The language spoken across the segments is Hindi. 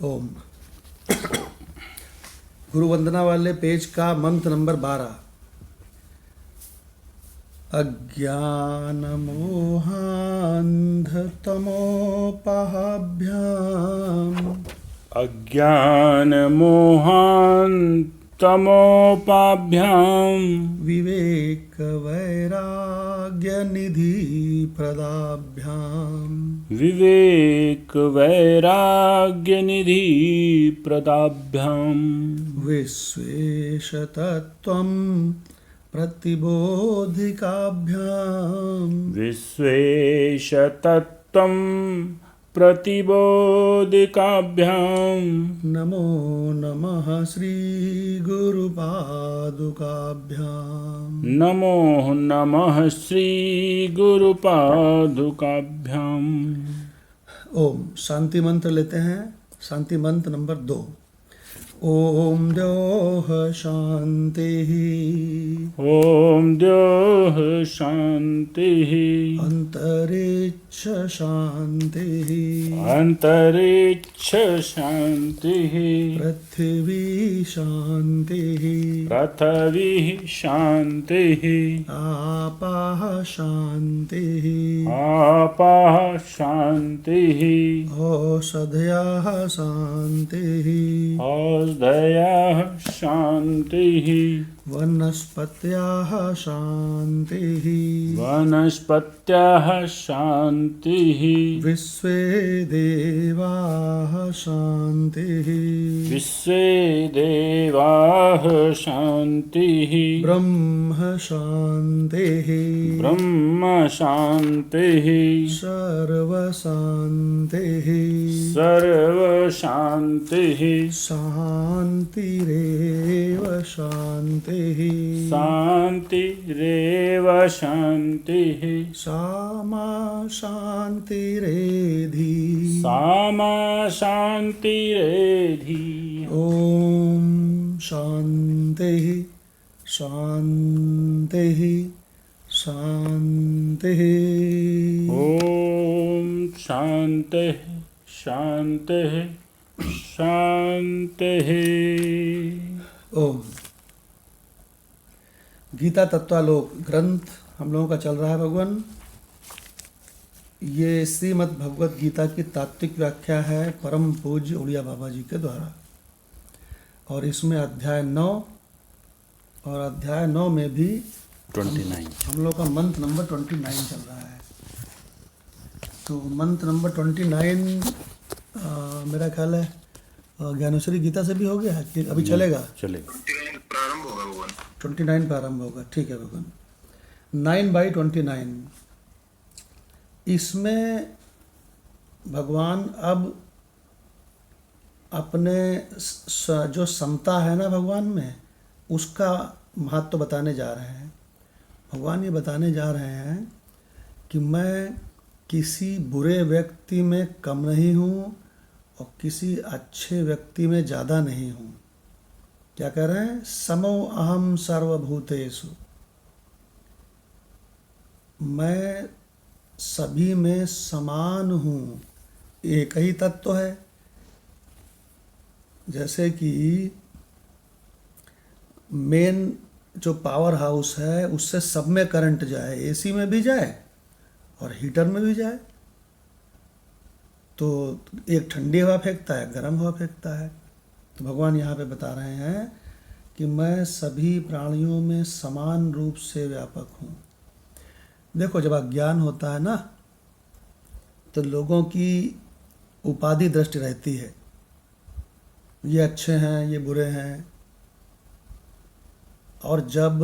ओम। गुरु वंदना वाले पेज का मंत्र नंबर 12। अज्ञानमोहान्धतमोपहाभ्याम् अज्ञानमोहान्तमोपाभ्यां विवेकवैराग्यनिधिप्रदाभ्याम् विवेकवैराग्यनिधिप्रदाभ्यां विश्वेशतत्त्वं प्रतिबोधिकाभ्याम् विश्वेशतत्त्वं प्रतिबोधिकाभ्यां नमो नमः श्रीगुरुपादुकाभ्याम्। नमो नमः श्रीगुरुपादुकाभ्याम्। ओम। शांति मंत्र लेते हैं। शांति मंत्र नंबर 2। ओम द्योः शांतिः ॐ द्योः शान्तिः अंतरिक्ष शांतिः अन्तरिक्ष शान्तिः पृथ्वी शांतिः पृथिवी शान्तिः आपाः शांतिः आपाः शान्तिः औषधयः शांतिः औषधयः शान्तिः वनस्पत्याः शांतिः वनस्पत्याः शान्तिः विश्वे देवाः शांतिः विश्वे देवाः शान्तिः ब्रह्म शांतिः ब्रह्म शान्तिः सर्वशांतिः सर्वशान्तिः शांतिरेव शांतिः शान्तिरेव शान्तिः सामा शांतिरेधि सामा शान्तिरेधि ओम शांतिः शांतिः शांतिः। ॐ शान्तिः शान्तिः शान्तिः। ओम। गीता तत्वालोक ग्रंथ हम लोगों का चल रहा है भगवान। ये श्रीमद् भगवत गीता की तात्विक व्याख्या है परम पूज्य उड़िया बाबा जी के द्वारा। और इसमें अध्याय 9 और अध्याय 9 में भी 29 हम लोग का मंत्र नंबर 29 चल रहा है। तो मंत्र नंबर 29 मेरा ख्याल है ज्ञानेश्वरी गीता से भी हो गया है कि अभी चलेगा? चलेगा। 29 प्रारंभ होगा। ठीक है भगवान। 9/29 इसमें भगवान अब अपने जो समता है ना भगवान में, उसका महत्व बताने जा रहे हैं। भगवान ये बताने जा रहे हैं कि मैं किसी बुरे व्यक्ति में कम नहीं हूँ और किसी अच्छे व्यक्ति में ज़्यादा नहीं हूँ। क्या कह रहे हैं? समो अहम सर्वभूतेषु, मैं सभी में समान हूँ। एक ही तत्व है। जैसे कि मेन जो पावर हाउस है उससे सब में करंट जाए, एसी में भी जाए और हीटर में भी जाए, तो एक ठंडी हवा फेंकता है, गर्म हवा फेंकता है। तो भगवान यहाँ पे बता रहे हैं कि मैं सभी प्राणियों में समान रूप से व्यापक हूँ। देखो, जब अज्ञान होता है ना, तो लोगों की उपाधि दृष्टि रहती है, ये अच्छे हैं, ये बुरे हैं। और जब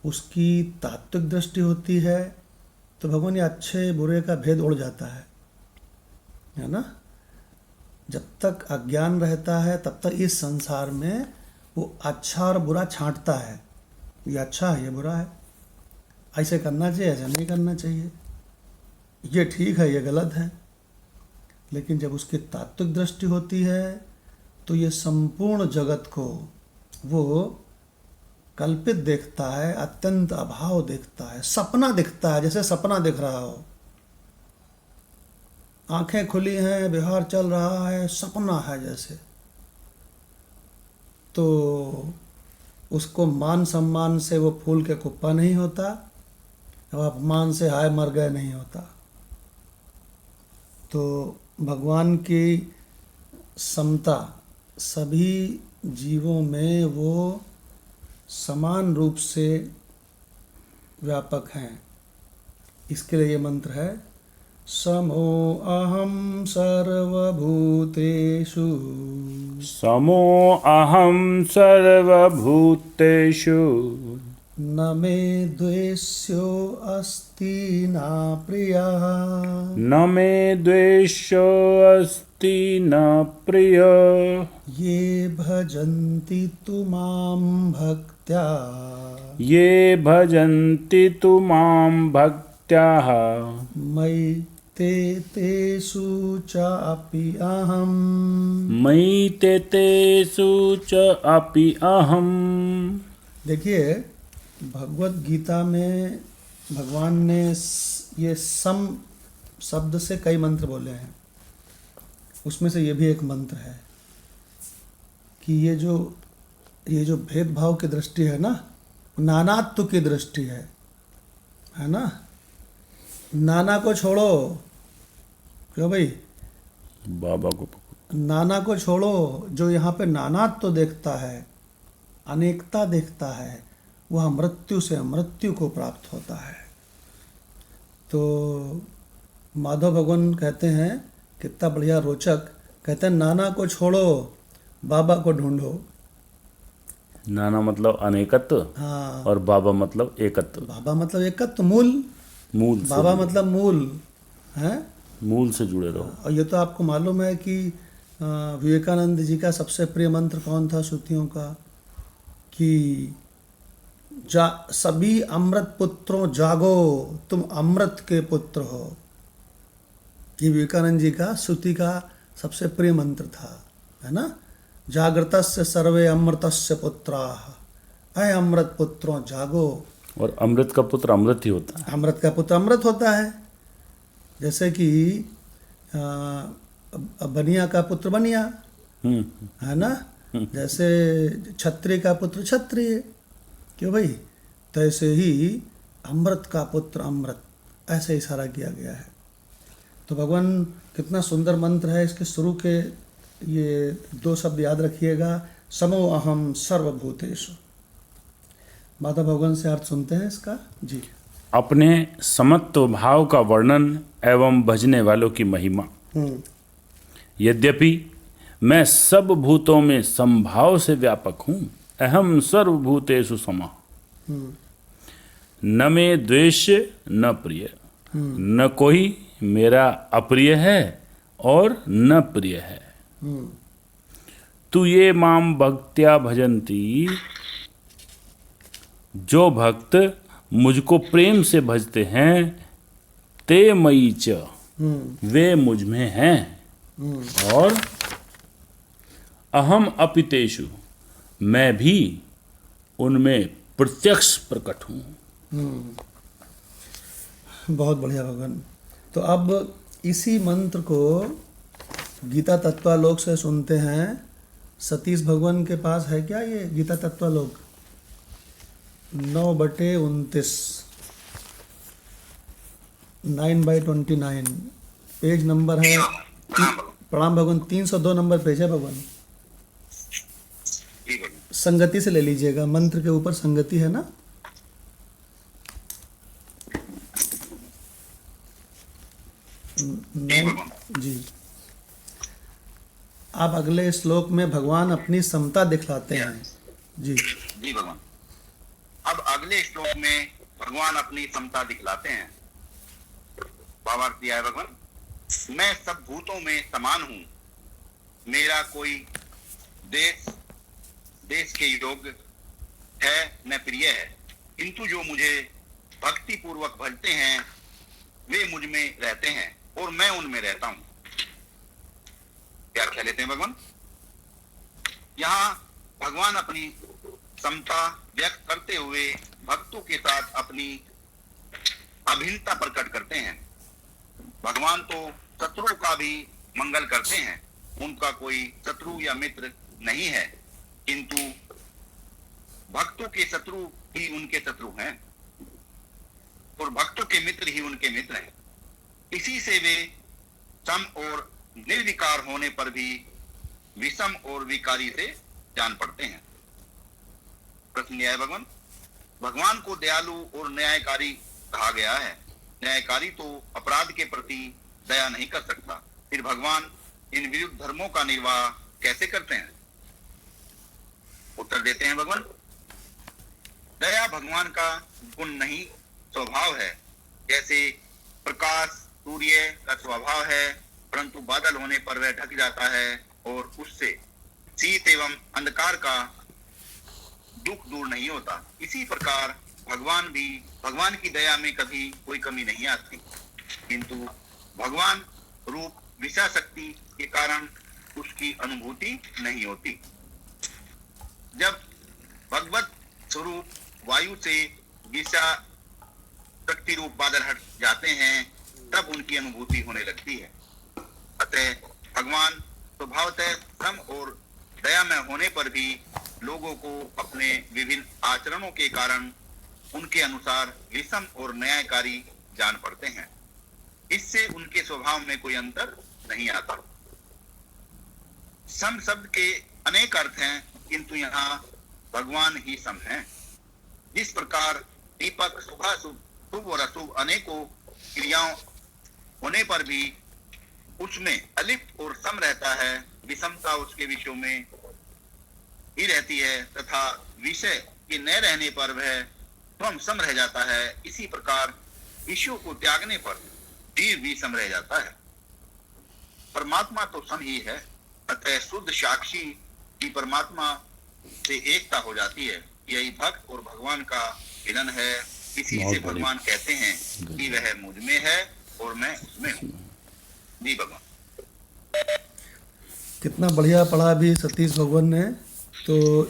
उसकी तात्विक दृष्टि होती है तो भगवान ये अच्छे बुरे का भेद उड़ जाता है ना। जब तक अज्ञान रहता है तब तक इस संसार में वो अच्छा और बुरा छांटता है, ये अच्छा है, ये बुरा है, ऐसे करना चाहिए, ऐसा नहीं करना चाहिए, ये ठीक है, ये गलत है। लेकिन जब उसकी तात्विक दृष्टि होती है तो ये संपूर्ण जगत को वो कल्पित देखता है, अत्यंत अभाव देखता है, सपना दिखता है, जैसे सपना दिख रहा हो। आंखें खुली हैं, व्यवहार चल रहा है, सपना है जैसे, तो उसको मान सम्मान से वो फूल के कुप्पा नहीं होता, और अपमान से हाय मर गए नहीं होता। तो भगवान की समता सभी जीवों में वो समान रूप से व्यापक हैं। इसके लिए ये मंत्र है, समो अहम सर्वभूतेषु समो अहं सर्वभूतेषु न मे द्वेष्यो अस्ति न प्रियः न मे द्वेषोऽस्ति न प्रियः ये भजन्ति तु मां भक्त्या ये भजन्ति तु मां भक्त्याः मयि ते तेषु चापि अहम् मयि ते तेषु च अपि अहम्। देखिए, भगवत गीता में भगवान ने ये सम शब्द से कई मंत्र बोले हैं। उसमें से ये भी एक मंत्र है कि ये जो भेदभाव की दृष्टि है ना, नानात्व की दृष्टि है ना। नाना को छोड़ो, क्यों भाई, बाबा को पकड़ो। नाना को छोड़ो, जो यहाँ पे नानात्व देखता है, अनेकता देखता है, वह मृत्यु से मृत्यु को प्राप्त होता है। तो माधव भगवान कहते हैं, कितना बढ़िया रोचक, कहते हैं नाना को छोड़ो, बाबा को ढूंढो। नाना मतलब अनेकत्व, हाँ, और बाबा मतलब एकत्व। बाबा मतलब एकत्व, मूल, मूल से बाबा मतलब मूल है। मूल से जुड़े रहो। और ये तो आपको मालूम है कि विवेकानंद जी का सबसे प्रिय मंत्र कौन था श्रुतियों का, कि सभी अमृत पुत्रों जागो, तुम अमृत के पुत्र हो। ये विवेकानंद जी का श्रुति का सबसे प्रिय मंत्र था, है ना। जागृतस्य सर्वे अमृतस्य पुत्राः, अय अमृत पुत्रों जागो। और अमृत का पुत्र अमृत ही होता है। अमृत का पुत्र अमृत होता है। जैसे कि बनिया का पुत्र बनिया, है ना। जैसे क्षत्रिय का पुत्र क्षत्रिय, क्यों भाई, तो ऐसे ही अमृत का पुत्र अमृत, ऐसे इशारा किया गया है। तो भगवान कितना सुंदर मंत्र है। इसके शुरू के ये दो शब्द याद रखिएगा, समो अहम सर्वभूतेषु। माता भगवान से अर्थ सुनते हैं इसका जी। अपने समत्व भाव का वर्णन एवं भजने वालों की महिमा। यद्यपि मैं सब भूतों में समभाव से व्यापक हूँ, अहम सर्वभूतेषु समः, न मे द्वेष्य न प्रिय, न कोई मेरा अप्रिय है और न प्रिय है। तू ये माम भक्त्या भजंती, जो भक्त मुझको प्रेम से भजते हैं, ते मयि च, वे मुझ में हैं, और अहम अपितेषु, मैं भी उनमें प्रत्यक्ष प्रकट हूँ। बहुत बढ़िया भगवान। तो अब इसी मंत्र को गीता तत्वालोक से सुनते हैं। सतीश भगवान के पास है क्या ये गीता तत्वालोक? 9/29, 9/29 पेज नंबर है। प्रणाम भगवान, 302 नंबर पेज है भगवान। संगति से ले लीजिएगा, मंत्र के ऊपर संगति है ना। जी। आप अगले श्लोक में भगवान अपनी समता दिखलाते हैं जी। जी भगवान, अब अगले श्लोक में भगवान अपनी समता दिखलाते हैं। भावार्थ दिया है भगवान, मैं सब भूतों में समान हूँ, मेरा कोई देश के योग्य है न प्रिय है, किंतु जो मुझे भक्ति पूर्वक भजते हैं वे मुझ में रहते हैं और मैं उनमें रहता हूँ। क्या अर्थ लेते हैं भगवान? यहाँ भगवान अपनी समता व्यक्त करते हुए भक्तों के साथ अपनी अभिन्नता प्रकट करते हैं। भगवान तो शत्रुओं का भी मंगल करते हैं। उनका कोई शत्रु या मित्र नहीं है, किंतु भक्तों के शत्रु ही उनके शत्रु हैं और भक्तों के मित्र ही उनके मित्र हैं। इसी से वे सम और निर्विकार होने पर भी विषम और विकारी से जान पड़ते हैं। प्रश्न यह है, भगवान को दयालु और न्यायकारी कहा गया है। न्यायकारी तो अपराध के प्रति दया नहीं कर सकता, फिर भगवान इन विरुद्ध धर्मों का निर्वाह कैसे करते हैं? उत्तर देते हैं भगवान, दया भगवान का गुण नहीं, स्वभाव है। जैसे प्रकाश सूर्य का स्वभाव है, परंतु बादल होने पर वह ढक जाता है और उससे शीत एवं अंधकार का दुख दूर नहीं होता। इसी प्रकार भगवान की दया में कभी कोई कमी नहीं आती, किंतु भगवान रूप विषय शक्ति के कारण उसकी अनुभूति नहीं होती। जब भगवत स्वरूप वायु से विषय शक्ति रूप बादल हट जाते हैं, तब उनकी अनुभूति होने लगती है। अतः भगवान स्वभावतः सम और दयामय होने पर भी लोगों को अपने विभिन्न आचरणों के कारण उनके अनुसार विषम और न्यायकारी जान पड़ते हैं। इससे उनके स्वभाव में कोई अंतर नहीं आता। सम शब्द के अनेक अर्थ हैं, किंतु यहाँ भगवान ही सम हैं। जिस प्रकार दीपक शुभ और अशुभ अनेकों क्रियाओं होने पर भी उसमें अलिप्त और सम रहता है, विषमता उसके विषयों में ही रहती है, तथा विषय के न रहने पर वह स्वयं सम रह जाता है। इसी प्रकार विषयों को त्यागने पर जीव भी सम रह जाता है। परमात्मा तो सम ही है, अतः शुद्ध साक्षी की परमात्मा से एकता हो जाती है। यही भक्त और भगवान का मिलन है। इसी से भगवान कहते हैं कि वह मुझ में है और मैं उसमें हूँ। जी भगवान। कितना बढ़िया पढ़ा अभी सतीश भगवान ने। तो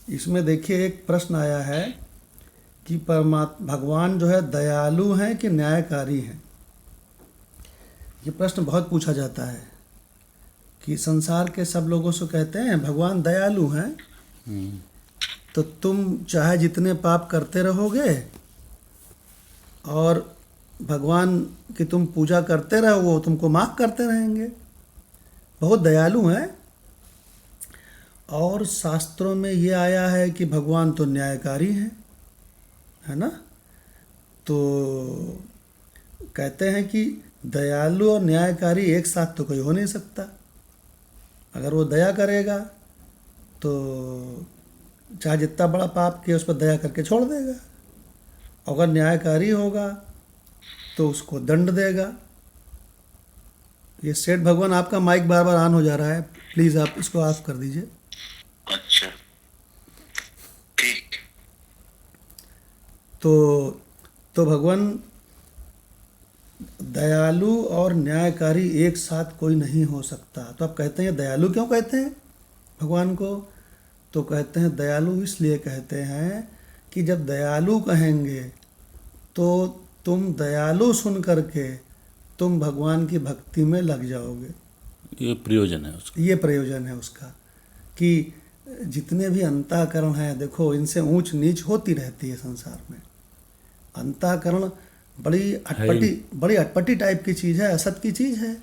इसमें देखिए एक प्रश्न आया है कि भगवान जो है दयालु हैं कि न्यायकारी हैं। ये प्रश्न बहुत पूछा जाता है कि संसार के सब लोगों से कहते हैं भगवान दयालु हैं, तो तुम चाहे जितने पाप करते रहोगे और भगवान की तुम पूजा करते रहो, वो तुमको माफ़ करते रहेंगे, बहुत दयालु हैं। और शास्त्रों में ये आया है कि भगवान तो न्यायकारी हैं, है ना। तो कहते हैं कि दयालु और न्यायकारी एक साथ तो कोई हो नहीं सकता। अगर वो दया करेगा तो चाहे जितना बड़ा पाप किया उस पर दया करके छोड़ देगा, अगर न्यायकारी होगा तो उसको दंड देगा। ये सेठ भगवान, आपका माइक बार बार ऑन हो जा रहा है, प्लीज़ आप इसको ऑफ कर दीजिए। अच्छा, ठीक। तो भगवान दयालु और न्यायकारी एक साथ कोई नहीं हो सकता। तो आप कहते हैं दयालु क्यों कहते हैं भगवान को? तो कहते हैं दयालु इसलिए कहते हैं कि जब दयालु कहेंगे तो तुम दयालु सुन करके तुम भगवान की भक्ति में लग जाओगे। ये प्रयोजन है उसका। ये प्रयोजन है उसका कि जितने भी अंतःकरण हैं, देखो इनसे ऊंच नीच होती रहती है संसार में। अंतःकरण बड़ी अटपटी टाइप की चीज़ है, असत की चीज़ है।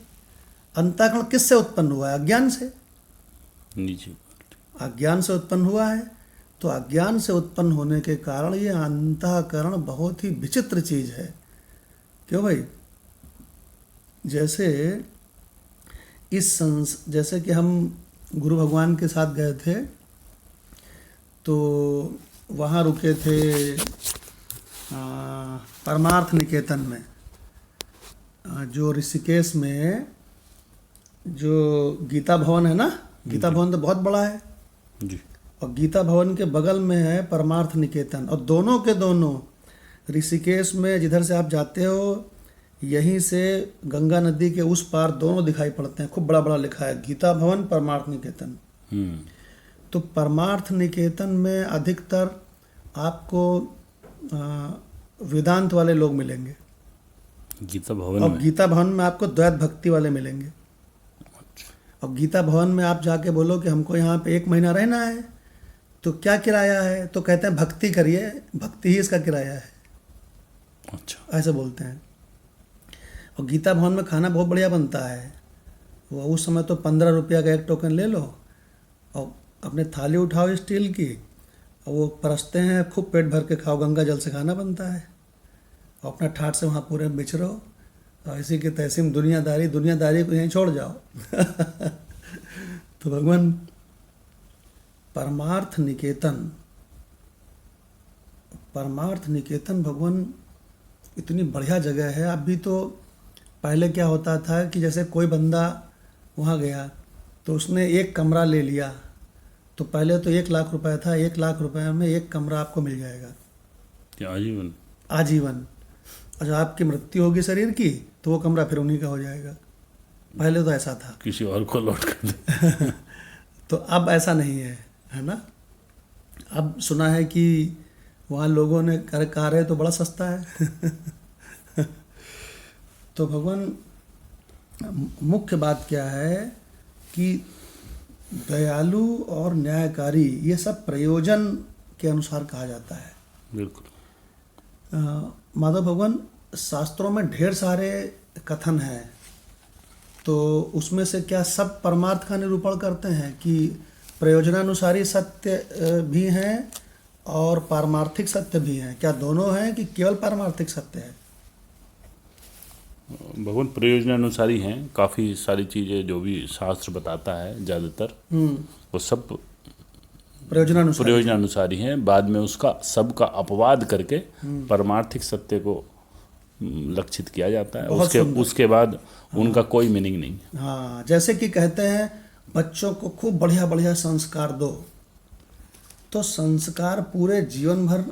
अंतःकरण किससे उत्पन्न हुआ है? अज्ञान से। नीचे अज्ञान से उत्पन्न हुआ है। तो अज्ञान से उत्पन्न होने के कारण ये अंतःकरण बहुत ही विचित्र चीज़ है। क्यों भाई? जैसे कि हम गुरु भगवान के साथ गए थे, तो वहाँ रुके थे परमार्थ निकेतन में, जो ऋषिकेश में जो गीता भवन है ना। गीता भवन तो बहुत बड़ा है जी। और गीता भवन के बगल में है परमार्थ निकेतन, और दोनों के दोनों ऋषिकेश में जिधर से आप जाते हो, यहीं से गंगा नदी के उस पार दोनों दिखाई पड़ते हैं। खूब बड़ा बड़ा लिखा है गीता भवन परमार्थ निकेतन। तो परमार्थ निकेतन में अधिकतर आपको वेदांत वाले लोग मिलेंगे। गीता भवन और में। गीता भवन में आपको द्वैत भक्ति वाले मिलेंगे। और गीता भवन में आप जाके बोलो कि हमको यहाँ पे 1 महीना रहना है, तो क्या किराया है, तो कहते हैं भक्ति करिए, भक्ति ही इसका किराया है, अच्छा, ऐसे बोलते हैं। और गीता भवन में खाना बहुत बढ़िया बनता है। वो उस समय तो 15 रुपया का एक टोकन ले लो और अपने थाली उठाओ स्टील की, और वो परसते हैं, खूब पेट भर के खाओ, गंगा जल से खाना बनता है, और अपना ठाट से वहाँ पूरे बिचरो, और इसी के तैसे में दुनियादारी को यहीं छोड़ जाओ। तो भगवान परमार्थ निकेतन भगवान इतनी बढ़िया जगह है। अभी तो पहले क्या होता था कि जैसे कोई बंदा वहाँ गया तो उसने एक कमरा ले लिया, तो पहले तो 1 लाख रुपए था, 1 लाख रुपए में एक कमरा आपको मिल जाएगा क्या आजीवन? आजीवन। और जब आपकी मृत्यु होगी शरीर की तो वो कमरा फिर उन्हीं का हो जाएगा। पहले तो ऐसा था। किसी और को लौट कर दे। तो अब ऐसा नहीं है ना। अब सुना है कि वहाँ लोगों ने कहा रहे तो बड़ा सस्ता है। तो भगवान मुख्य बात क्या है कि दयालु और न्यायकारी ये सब प्रयोजन के अनुसार कहा जाता है। बिल्कुल। माधव भगवान शास्त्रों में ढेर सारे कथन हैं, तो उसमें से क्या सब परमार्थ का निरूपण करते हैं कि प्रयोजनानुसारी सत्य भी हैं और पारमार्थिक सत्य भी हैं? क्या दोनों हैं कि केवल पारमार्थिक सत्य है? भगवान प्रयोजनानुसारी हैं। काफ़ी सारी चीज़ें जो भी शास्त्र बताता है ज़्यादातर वो सब प्रयोजनानुसारी हैं। बाद में उसका सबका अपवाद करके परमार्थिक सत्य को लक्षित किया जाता है। उसके बाद उनका कोई मीनिंग नहीं। हाँ, जैसे कि कहते हैं बच्चों को खूब बढ़िया बढ़िया संस्कार दो, तो संस्कार पूरे जीवन भर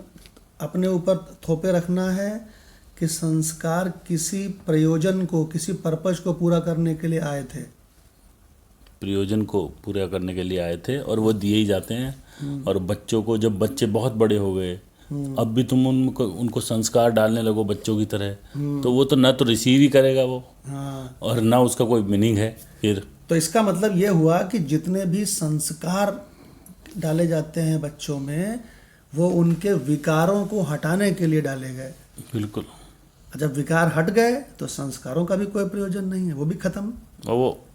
अपने ऊपर थोपे रखना है कि संस्कार किसी प्रयोजन को, किसी पर्पज को पूरा करने के लिए आए थे, प्रयोजन को पूरा करने के लिए आए थे और वो दिए ही जाते हैं। और बच्चों को, जब बच्चे बहुत बड़े हो गए, अब भी तुम उनको संस्कार डालने लगो बच्चों की तरह, तो वो तो ना तो रिसीव ही करेगा वो, हाँ, और ना उसका कोई मीनिंग है फिर। तो इसका मतलब ये हुआ कि जितने भी संस्कार डाले जाते हैं बच्चों में, वो उनके विकारों को हटाने के लिए डाले गए। बिल्कुल। जब विकार हट गए तो संस्कारों का भी कोई प्रयोजन नहीं है, वो भी खत्म। और वो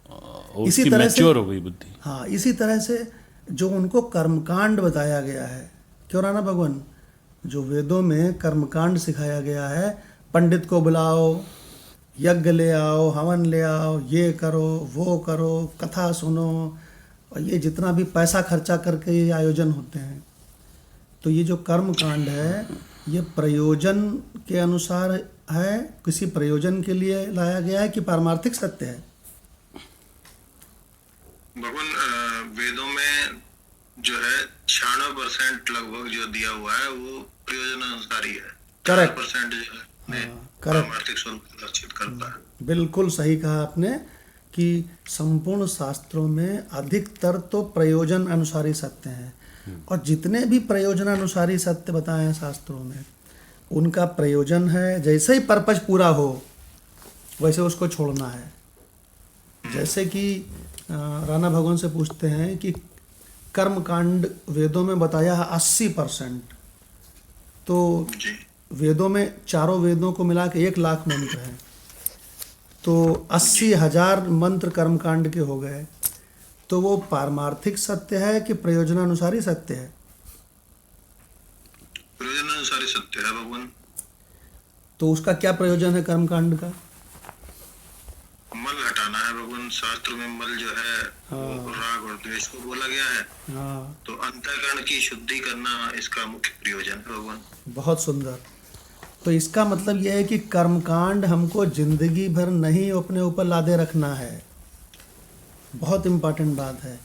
इसी उसकी तरह से मैच्योर हो गई बुद्धि। हाँ, इसी तरह से जो उनको कर्मकांड बताया गया है, क्यों राणा भगवान, जो वेदों में कर्मकांड सिखाया गया है, पंडित को बुलाओ, यज्ञ ले आओ, हवन ले आओ, ये करो, वो करो, कथा सुनो, और ये जितना भी पैसा खर्चा करके ये आयोजन होते हैं, तो ये जो कर्मकांड है ये प्रयोजन के अनुसार है, किसी प्रयोजन के लिए लाया गया है कि पारमार्थिक सत्य है? भगवान वेदों में जो है 96% लगभग जो दिया हुआ है वो प्रयोजन अनुसारी है। करेक्ट। 4% जो है पारमार्थिक स्वरूप लक्षित करता है। बिल्कुल सही कहा आपने कि संपूर्ण शास्त्रों में अधिकतर तो प्रयोजन अनुसारी सत्य हैं, और जितने भी प्रयोजनानुसारी सत्य बताए हैं शास्त्रों में, उनका प्रयोजन है, जैसे ही पर्पज पूरा हो वैसे उसको छोड़ना है। जैसे कि राणा भगवान से पूछते हैं कि कर्मकांड वेदों में बताया है 80%, तो वेदों में चारों वेदों को मिला के 1 लाख मंत्र हैं, तो 80,000 मंत्र कर्मकांड के हो गए, तो वो पारमार्थिक सत्य है कि प्रयोजनानुसारी सत्य है? प्रयोजनानुसारी सत्य है भगवान। तो उसका क्या प्रयोजन है कर्मकांड का? मल हटाना है भगवान। शास्त्र में मल जो है वो राग और द्वेष को बोला गया है। हाँ, तो अंतःकरण की शुद्धि करना इसका मुख्य प्रयोजन है भगवान। बहुत सुंदर। तो इसका मतलब यह है कि कर्मकांड हमको जिंदगी भर नहीं अपने ऊपर लादे रखना है। बहुत इम्पोर्टेंट बात है।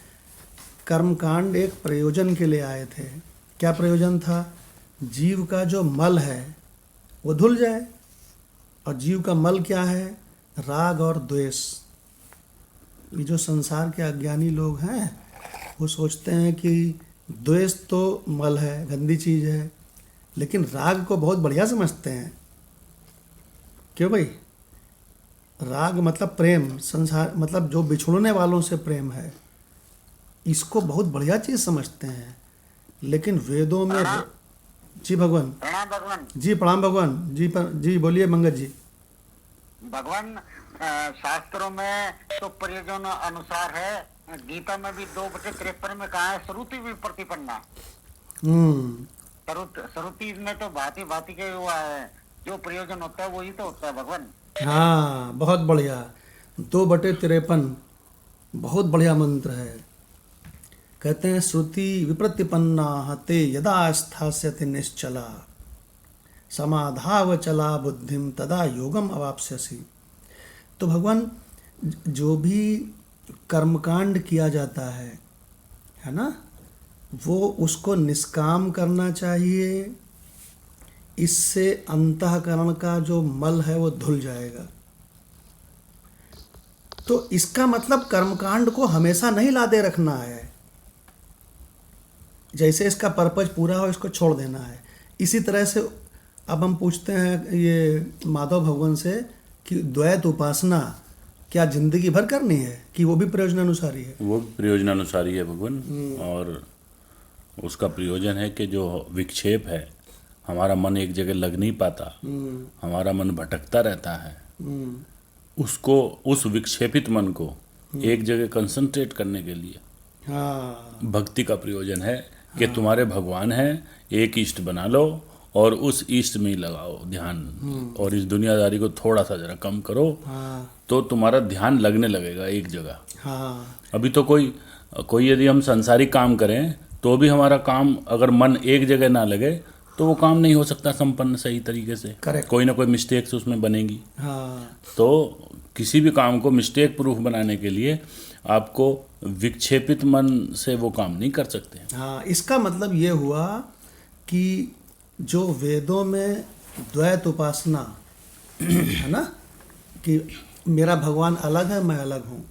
कर्मकांड एक प्रयोजन के लिए आए थे। क्या प्रयोजन था? जीव का जो मल है वो धुल जाए। और जीव का मल क्या है? राग और द्वेष। ये जो संसार के अज्ञानी लोग हैं वो सोचते हैं कि द्वेष तो मल है, गंदी चीज़ है, लेकिन राग को बहुत बढ़िया समझते हैं। क्यों भाई? राग मतलब प्रेम, संसार मतलब जो बिछुड़ने वालों से प्रेम है, इसको बहुत बढ़िया चीज समझते हैं। लेकिन वेदों में जी भगवान, प्रणाम भगवान। जी प्रणाम भगवान जी, जी बोलिए मंगत जी। भगवान शास्त्रों में तो प्रयोजन अनुसार है, गीता में भी 2/53 में कहा है श्रुति भी प्रतिपन्ना। हम्म, श्रुति में तो भांति भांति के हुआ है, जो प्रयोजन होता है वही तो होता है भगवान। हाँ बहुत बढ़िया, 2/53 बहुत बढ़िया मंत्र है। कहते हैं श्रुति विप्रतिपन्ना ते यदा स्थास्यति निश्चला समाधाव चला बुद्धिम तदा योगम अवाप्स्यसि। तो भगवान जो भी कर्मकांड किया जाता है ना, वो उसको निष्काम करना चाहिए। इससे अंतःकरण का जो मल है वो धुल जाएगा। तो इसका मतलब कर्मकांड को हमेशा नहीं लादे रखना है, जैसे इसका पर्पज पूरा हो इसको छोड़ देना है। इसी तरह से अब हम पूछते हैं ये माधव भगवान से कि द्वैत उपासना क्या जिंदगी भर करनी है कि वो भी प्रयोजनानुसारी है? वो प्रयोजनानुसारी है भगवान। और उसका प्रयोजन है कि जो विक्षेप है, हमारा मन एक जगह लग नहीं पाता, हमारा मन भटकता रहता है, उसको, उस विक्षेपित मन को एक जगह कंसंट्रेट करने के लिए हाँ भक्ति का प्रयोजन है कि तुम्हारे भगवान हैं, एक इष्ट बना लो और उस इष्ट में ही लगाओ ध्यान, और इस दुनियादारी को थोड़ा सा जरा कम करो, हाँ तो तुम्हारा ध्यान लगने लगेगा एक जगह। हाँ अभी तो कोई यदि हम संसारिक काम करें तो भी हमारा काम अगर मन एक जगह ना लगे तो वो काम नहीं हो सकता संपन्न सही तरीके से। Correct. कोई ना कोई मिस्टेक्स उसमें बनेगी। हाँ तो किसी भी काम को मिस्टेक प्रूफ बनाने के लिए आपको विक्षेपित मन से वो काम नहीं कर सकते। हाँ, इसका मतलब ये हुआ कि जो वेदों में द्वैत उपासना है ना, कि मेरा भगवान अलग है मैं अलग हूँ,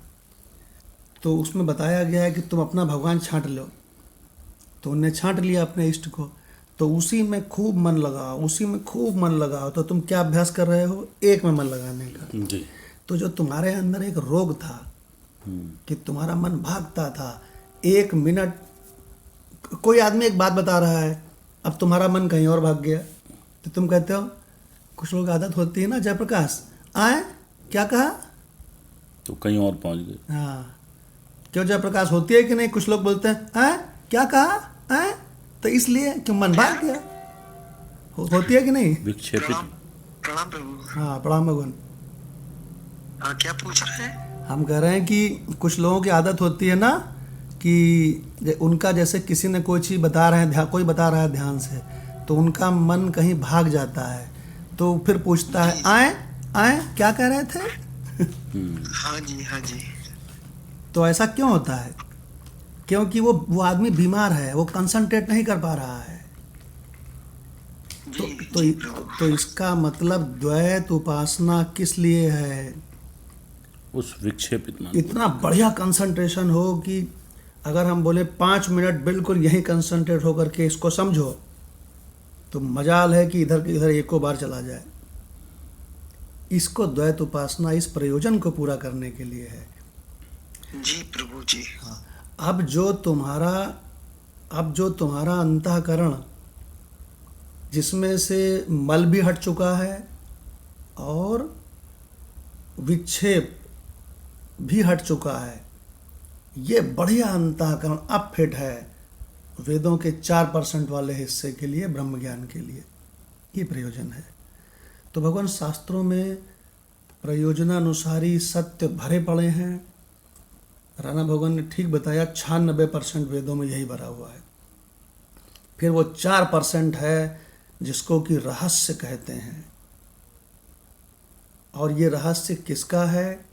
तो उसमें बताया गया है कि तुम अपना भगवान छांट लो। तो उन्हें छांट लिया अपने इष्ट को, तो उसी में खूब मन लगाओ, उसी में खूब मन लगाओ। तो तुम क्या अभ्यास कर रहे हो? एक में मन लगाने का। जी। तो जो तुम्हारे अंदर एक रोग था कि तुम्हारा मन भागता था, 1 मिनट कोई आदमी एक बात बता रहा है, अब तुम्हारा मन कहीं और भाग गया, तो तुम कहते हो, कुछ लोग आदत होती है ना, जयप्रकाश आए क्या कहा, तो कहीं और पहुंच गए। हाँ क्यों जयप्रकाश होती है कि नहीं? कुछ लोग बोलते हैं आए क्या कहा आए, तो इसलिए क्यों मन भाग गया। होती है कि नहीं? विक्षेपित। प्रणाम प्रभु। हाँ प्रणाम भगवान। क्या पूछ रहे हैं? हम कह रहे हैं कि कुछ लोगों की आदत होती है ना कि उनका जैसे किसी ने कोई चीज़ बता रहे हैं, कोई बता रहा है ध्यान से, तो उनका मन कहीं भाग जाता है, तो फिर पूछता है आए आए क्या कह रहे थे। हाँ जी हाँ जी। तो ऐसा क्यों होता है? क्योंकि वो आदमी बीमार है, वो कंसंट्रेट नहीं कर पा रहा है। तो इसका मतलब द्वैत उपासना किस लिए है? उस विक्षेपित मन। इतना बढ़िया कंसंट्रेशन हो कि अगर हम बोले 5 मिनट बिल्कुल यहीं कंसंट्रेट होकर के इसको समझो, तो मजाल है कि इधर इधर एको बार चला जाए। इसको द्वैत उपासना इस प्रयोजन को पूरा करने के लिए है। जी प्रभु जी। हाँ, अब जो तुम्हारा अंतःकरण जिसमें से मल भी हट चुका है और विक्षेप भी हट चुका है, ये बढ़िया अंतःकरण अब फिट है वेदों के 4% वाले हिस्से के लिए, ब्रह्म ज्ञान के लिए। ये प्रयोजन है। तो भगवान शास्त्रों में प्रयोजनानुसारी सत्य भरे पड़े हैं। राणा भगवान ने ठीक बताया, 96% वेदों में यही भरा हुआ है। फिर वो 4% है जिसको कि रहस्य कहते हैं। और ये रहस्य किसका है?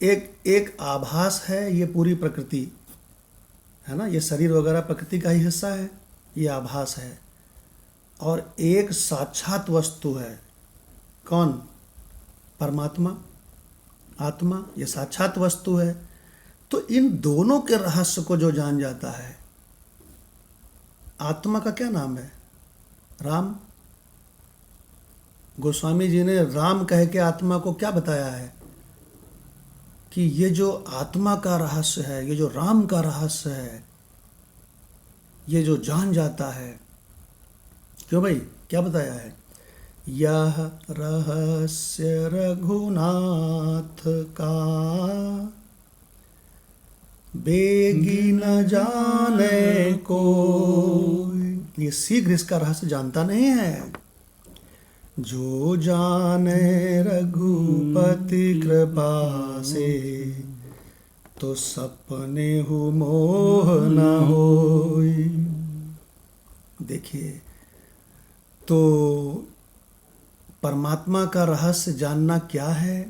एक आभास है, ये पूरी प्रकृति है ना, ये शरीर वगैरह प्रकृति का ही हिस्सा है, ये आभास है। और एक साक्षात वस्तु है, कौन? परमात्मा, आत्मा, ये साक्षात वस्तु है। तो इन दोनों के रहस्य को जो जान जाता है, आत्मा का क्या नाम है? राम। गोस्वामी जी ने राम कह के आत्मा को क्या बताया है कि ये जो आत्मा का रहस्य है, ये जो राम का रहस्य है, ये जो जान जाता है, क्यों भाई, क्या बताया है? यह रहस्य रघुनाथ का बेगी न जाने को, ये शीघ्र इसका रहस्य जानता नहीं है। जो जाने रघुपति कृपा से, तो सपने हो मोह न होई। देखिए, तो परमात्मा का रहस्य जानना क्या है?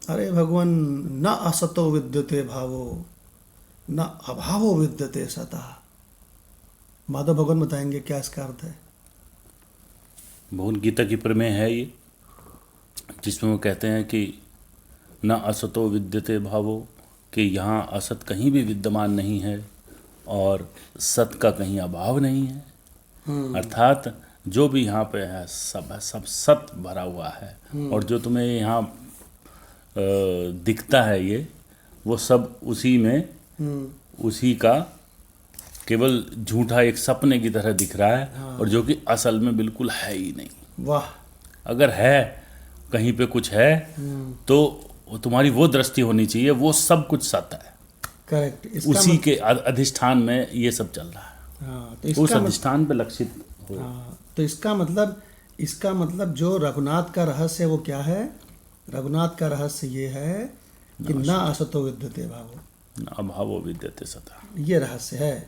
अरे भगवान, न असतो विद्यते भावो न अभावो विद्यते सता। माधव भगवान बताएंगे क्या इसका अर्थ है। भगवद गीता की प्रमेय है ये, जिसमें वो कहते हैं कि न असतो विद्यते भावो, कि यहाँ असत कहीं भी विद्यमान नहीं है और सत का कहीं अभाव नहीं है। अर्थात जो भी यहाँ पे है सब सत भरा हुआ है, और जो तुम्हें यहाँ दिखता है ये, वो सब उसी में उसी का केवल झूठा एक सपने की तरह दिख रहा है। और जो कि असल में बिल्कुल है ही नहीं। वाह। अगर है, कहीं पे कुछ है, तो तुम्हारी वो दृष्टि होनी चाहिए, वो सब कुछ सत्य है। करेक्ट। उसी के अधिष्ठान में ये सब चल रहा है। हाँ, तो उस अधिष्ठान पे लक्षित हो। हाँ, तो इसका मतलब जो रघुनाथ का रहस्य है वो क्या है? रघुनाथ का रहस्य ये है कि न असतो विद्यते भावो न अभावो विद्यते सता, ये रहस्य है।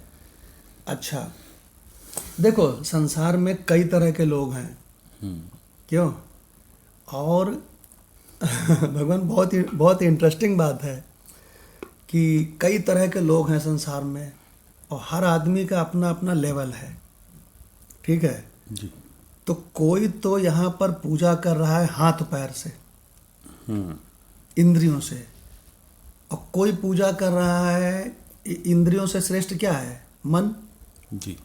अच्छा, देखो संसार में कई तरह के लोग हैं, क्यों? और भगवान बहुत ही इंटरेस्टिंग बात है कि कई तरह के लोग हैं संसार में, और हर आदमी का अपना अपना लेवल है, ठीक है जी। तो कोई तो यहाँ पर पूजा कर रहा है हाथ पैर से, इंद्रियों से, और कोई पूजा कर रहा है इंद्रियों से श्रेष्ठ क्या है? मन। जी,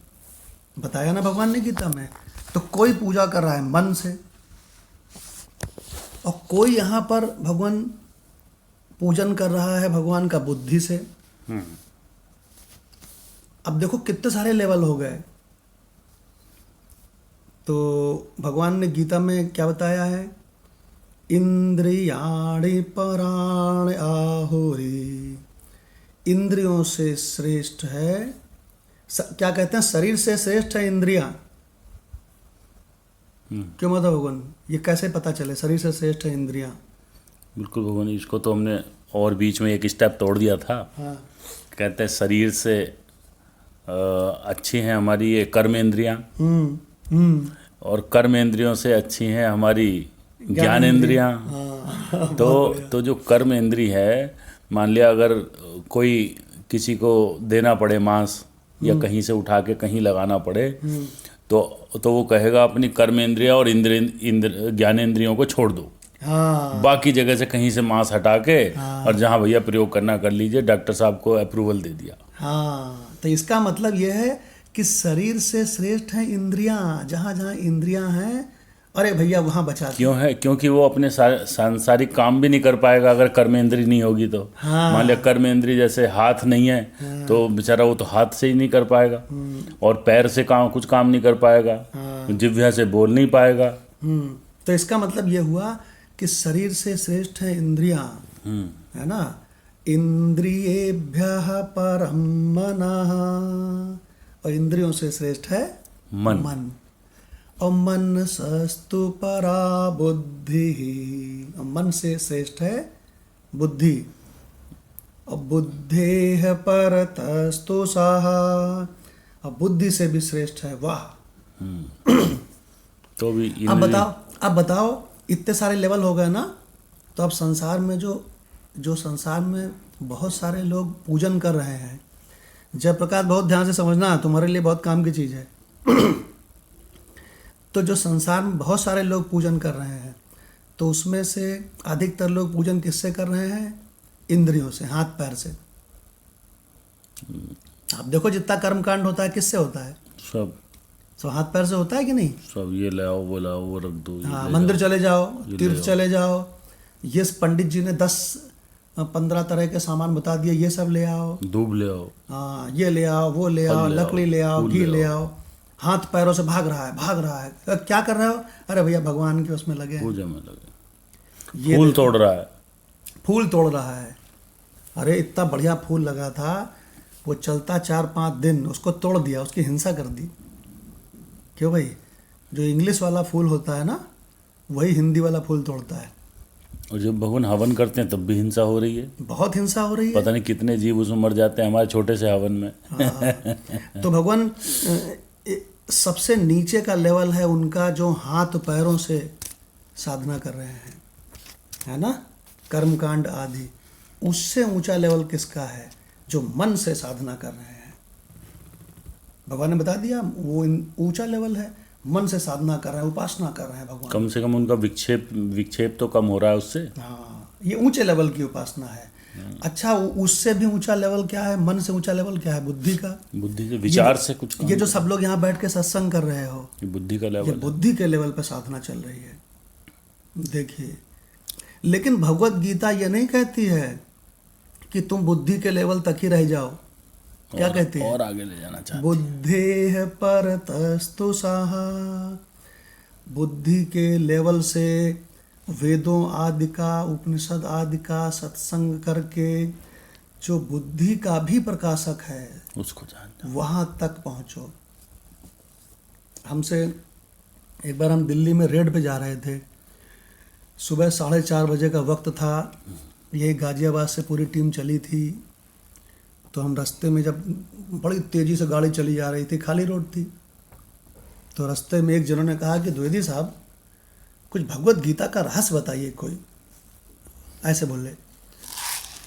बताया ना भगवान ने गीता में। तो कोई पूजा कर रहा है मन से, और कोई यहाँ पर भगवान पूजन कर रहा है भगवान का बुद्धि से। अब देखो कितने सारे लेवल हो गए। तो भगवान ने गीता में क्या बताया है? इंद्रियाणि पराण आहुरी, इंद्रियों से श्रेष्ठ है, क्या कहते हैं, शरीर से श्रेष्ठ है इंद्रियां। क्यों मतलब भगवान, ये कैसे पता चले शरीर से श्रेष्ठ है इंद्रियां? बिल्कुल भगवान, इसको तो हमने और बीच में एक स्टेप तोड़ दिया था। हाँ। कहते हैं शरीर से अच्छी हैं हमारी ये कर्म इंद्रियां, और कर्म इंद्रियों से अच्छी हैं हमारी ज्ञान इंद्रियां। तो जो कर्म इंद्री है, मान लिया अगर कोई किसी को देना पड़े मांस, या कहीं से उठा के कहीं लगाना पड़े, तो वो कहेगा अपनी कर्म इंद्रिया और ज्ञान इंद्रियों को छोड़ दो। हाँ। बाकी जगह से कहीं से मांस हटा के, और जहाँ भैया प्रयोग करना कर लीजिए, डॉक्टर साहब को अप्रूवल दे दिया। हाँ, तो इसका मतलब यह है कि शरीर से श्रेष्ठ है इंद्रियां। जहाँ जहाँ इंद्रियां हैं, अरे भैया वहाँ बचा दो। क्यों है? क्योंकि वो अपने सांसारिक काम भी नहीं कर पाएगा अगर कर्म इंद्री नहीं होगी तो। हाँ। मान लिया कर्म इंद्री जैसे हाथ नहीं है, तो बेचारा वो तो हाथ से ही नहीं कर पाएगा, और पैर से कुछ काम नहीं कर पाएगा, जिह्वा से बोल नहीं पाएगा। तो इसका मतलब ये हुआ कि शरीर से श्रेष्ठ है इंद्रियां, है ना। इंद्रियेभ्यः परं मनः, और इंद्रियों से श्रेष्ठ है मन। और मन सस्तु परा बुद्धि, और मन से श्रेष्ठ है बुद्धि। और बुद्धेः परतस्तु साहा, और बुद्धि से भी श्रेष्ठ है वाह। तो भी अब बताओ इतने सारे लेवल हो गए ना। तो अब संसार में जो संसार में बहुत सारे लोग पूजन कर रहे हैं, जयप्रकाश बहुत ध्यान से समझना, तुम्हारे लिए बहुत काम की चीज़ है। तो जो संसार में बहुत सारे लोग पूजन कर रहे हैं, तो उसमें से अधिकतर लोग पूजन किससे कर रहे हैं? इंद्रियों से, हाथ पैर से। अब देखो जितना कर्मकांड होता है किससे होता है? सब सो हाथ पैर से होता है कि नहीं? सब ये लाओ वो लाओ वो रख दो, ये हाँ, ले मंदिर जाओ, चले जाओ, ये तीर्थ ले आओ। चले जाओ, ये पंडित जी ने 10-15 तरह के सामान बता दिए, ये सब ले आओ, दूब ले आओ, हाँ ये ले आओ, वो ले फल आओ, ले आओ, लकड़ी ले आओ, फूल घी ले ले आओ, हाथ पैरों से भाग रहा है, भाग रहा है। क्या कर रहे हो? अरे भैया भगवान के उसमें लगे हैं, पूजा में लगे, ये फूल देखो, तोड़ रहा है। फूल तोड़ रहा है। अरे इतना बढ़िया फूल लगा था, वो चलता 4-5 दिन, उसको तोड़ दिया, उसकी हिंसा कर दी। क्यों भाई? जो इंग्लिश वाला फूल होता है ना, वही हिंदी वाला फूल तोड़ता है। और जब भगवान हवन करते हैं तब भी हिंसा हो रही है। बहुत हिंसा हो रही है। पता नहीं कितने जीव उसमें मर जाते हैं हमारे छोटे से हवन में। हाँ। तो भगवान सबसे नीचे का लेवल है उनका, जो हाथ पैरों से साधना कर रहे हैं, है ना, कर्मकांड आदि। उससे ऊंचा लेवल किसका है? जो मन से साधना कर रहे हैं। भगवान ने बता दिया, वो ऊंचा लेवल है, मन से साधना कर रहे हैं, उपासना कर रहे हैं भगवान। कम से कम उनका विक्षेप तो कम हो रहा है उससे। हाँ, ये ऊंचे लेवल की उपासना है। अच्छा, उससे भी ऊंचा लेवल क्या है? मन से ऊंचा लेवल क्या है? बुद्धि का। बुद्धि से, विचार से कुछ काम ये जो सब लोग यहाँ बैठ के सत्संग कर रहे हो, ये बुद्धि का ये लेवल है। बुद्धि के लेवल पे साधना चल रही है। देखिए, लेकिन भगवत गीता ये नहीं कहती है कि तुम बुद्धि के लेवल तक ही रह जाओ। क्या कहती है? और आगे ले जाना चाहते हैं। बुद्धेः परतस्तु साहा। बुद्धि के लेवल से वेदों आदि का, उपनिषद आदि का सत्संग करके जो बुद्धि का भी प्रकाशक है, उसको जानना। वहां तक पहुंचो। हमसे एक बार हम दिल्ली में रेड पे जा रहे थे, सुबह 4:30 बजे का वक्त था। यही गाजियाबाद से पूरी टीम चली थी। तो हम रास्ते में, जब बड़ी तेज़ी से गाड़ी चली जा रही थी, खाली रोड थी, तो रास्ते में एक जनों ने कहा कि द्विवेदी साहब, कुछ भगवत गीता का रहस्य बताइए कोई, ऐसे बोले।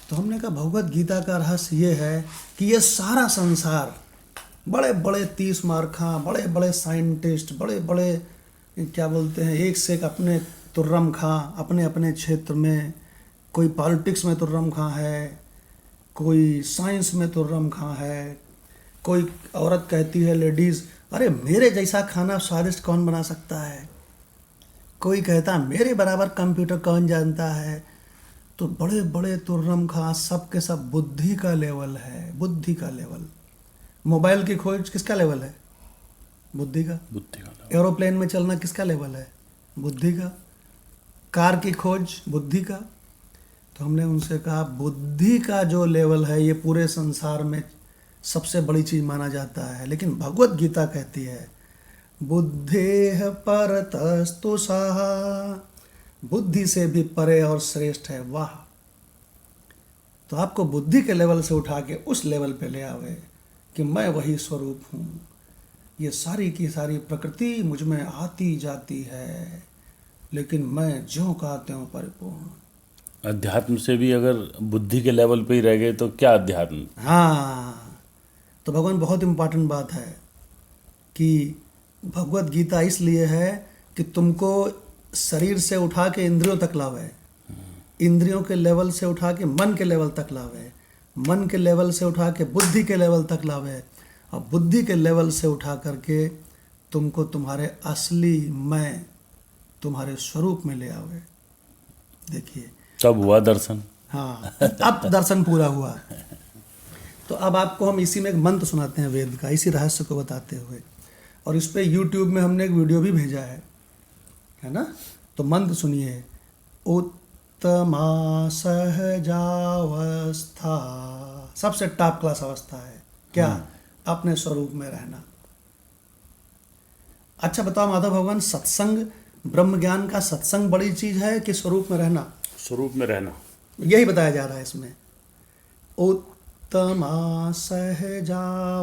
तो हमने कहा भगवत गीता का रहस्य ये है कि ये सारा संसार, बड़े बड़े 30 मार्खा, बड़े बड़े साइंटिस्ट, बड़े बड़े क्या बोलते हैं, एक से एक अपने तुर्रम खां, अपने अपने क्षेत्र में, कोई पॉलिटिक्स में तुर्रम खां है, कोई साइंस में तुर्रम खां है, कोई औरत कहती है, लेडीज़, अरे मेरे जैसा खाना स्वादिष्ट कौन बना सकता है, कोई कहता मेरे बराबर कंप्यूटर कौन जानता है। तो बड़े बड़े तुर्रम खां, सब के सब बुद्धि का लेवल है, बुद्धि का लेवल। मोबाइल की खोज किसका लेवल है? बुद्धि का। बुद्धि का लेवल। एरोप्लेन में चलना किसका लेवल है? बुद्धि का। कार की खोज बुद्धि का। तो हमने उनसे कहा बुद्धि का जो लेवल है, ये पूरे संसार में सबसे बड़ी चीज़ माना जाता है। लेकिन भगवत गीता कहती है बुद्धेः परतस्तु साहा, बुद्धि से भी परे और श्रेष्ठ है। वाह! तो आपको बुद्धि के लेवल से उठा के उस लेवल पे ले आवे कि मैं वही स्वरूप हूँ, ये सारी की सारी प्रकृति मुझ में आती जाती है, लेकिन मैं ज्यों का त्यों परिपूर्ण। अध्यात्म से भी अगर बुद्धि के लेवल पे ही रह गए तो क्या अध्यात्म। हाँ, तो भगवान बहुत इम्पोर्टेंट बात है कि भगवत गीता इसलिए है कि तुमको शरीर से उठा के इंद्रियों तक लावे, इंद्रियों के लेवल से उठा के मन के लेवल तक लावे, मन के लेवल से उठा के बुद्धि के लेवल तक लावे, और बुद्धि के लेवल से उठा करके तुमको तुम्हारे असली मैं, तुम्हारे स्वरूप में ले आवे। देखिए, तब हुआ दर्शन। हाँ, अब दर्शन पूरा हुआ। तो अब आपको हम इसी में एक मंत्र सुनाते हैं वेद का, इसी रहस्य को बताते हुए, और इस पे YouTube में हमने एक वीडियो भी भेजा है ना। तो मंत्र सुनिए। उत्तमा सहजावस्था, सबसे टॉप क्लास अवस्था है क्या? अपने स्वरूप में रहना। अच्छा बताओ माधव भगवान, सत्संग, ब्रह्म ज्ञान का सत्संग बड़ी चीज है कि स्वरूप में रहना? स्वरूप में रहना। यही बताया जा रहा है इसमें। उत्तमा सहजावस्था,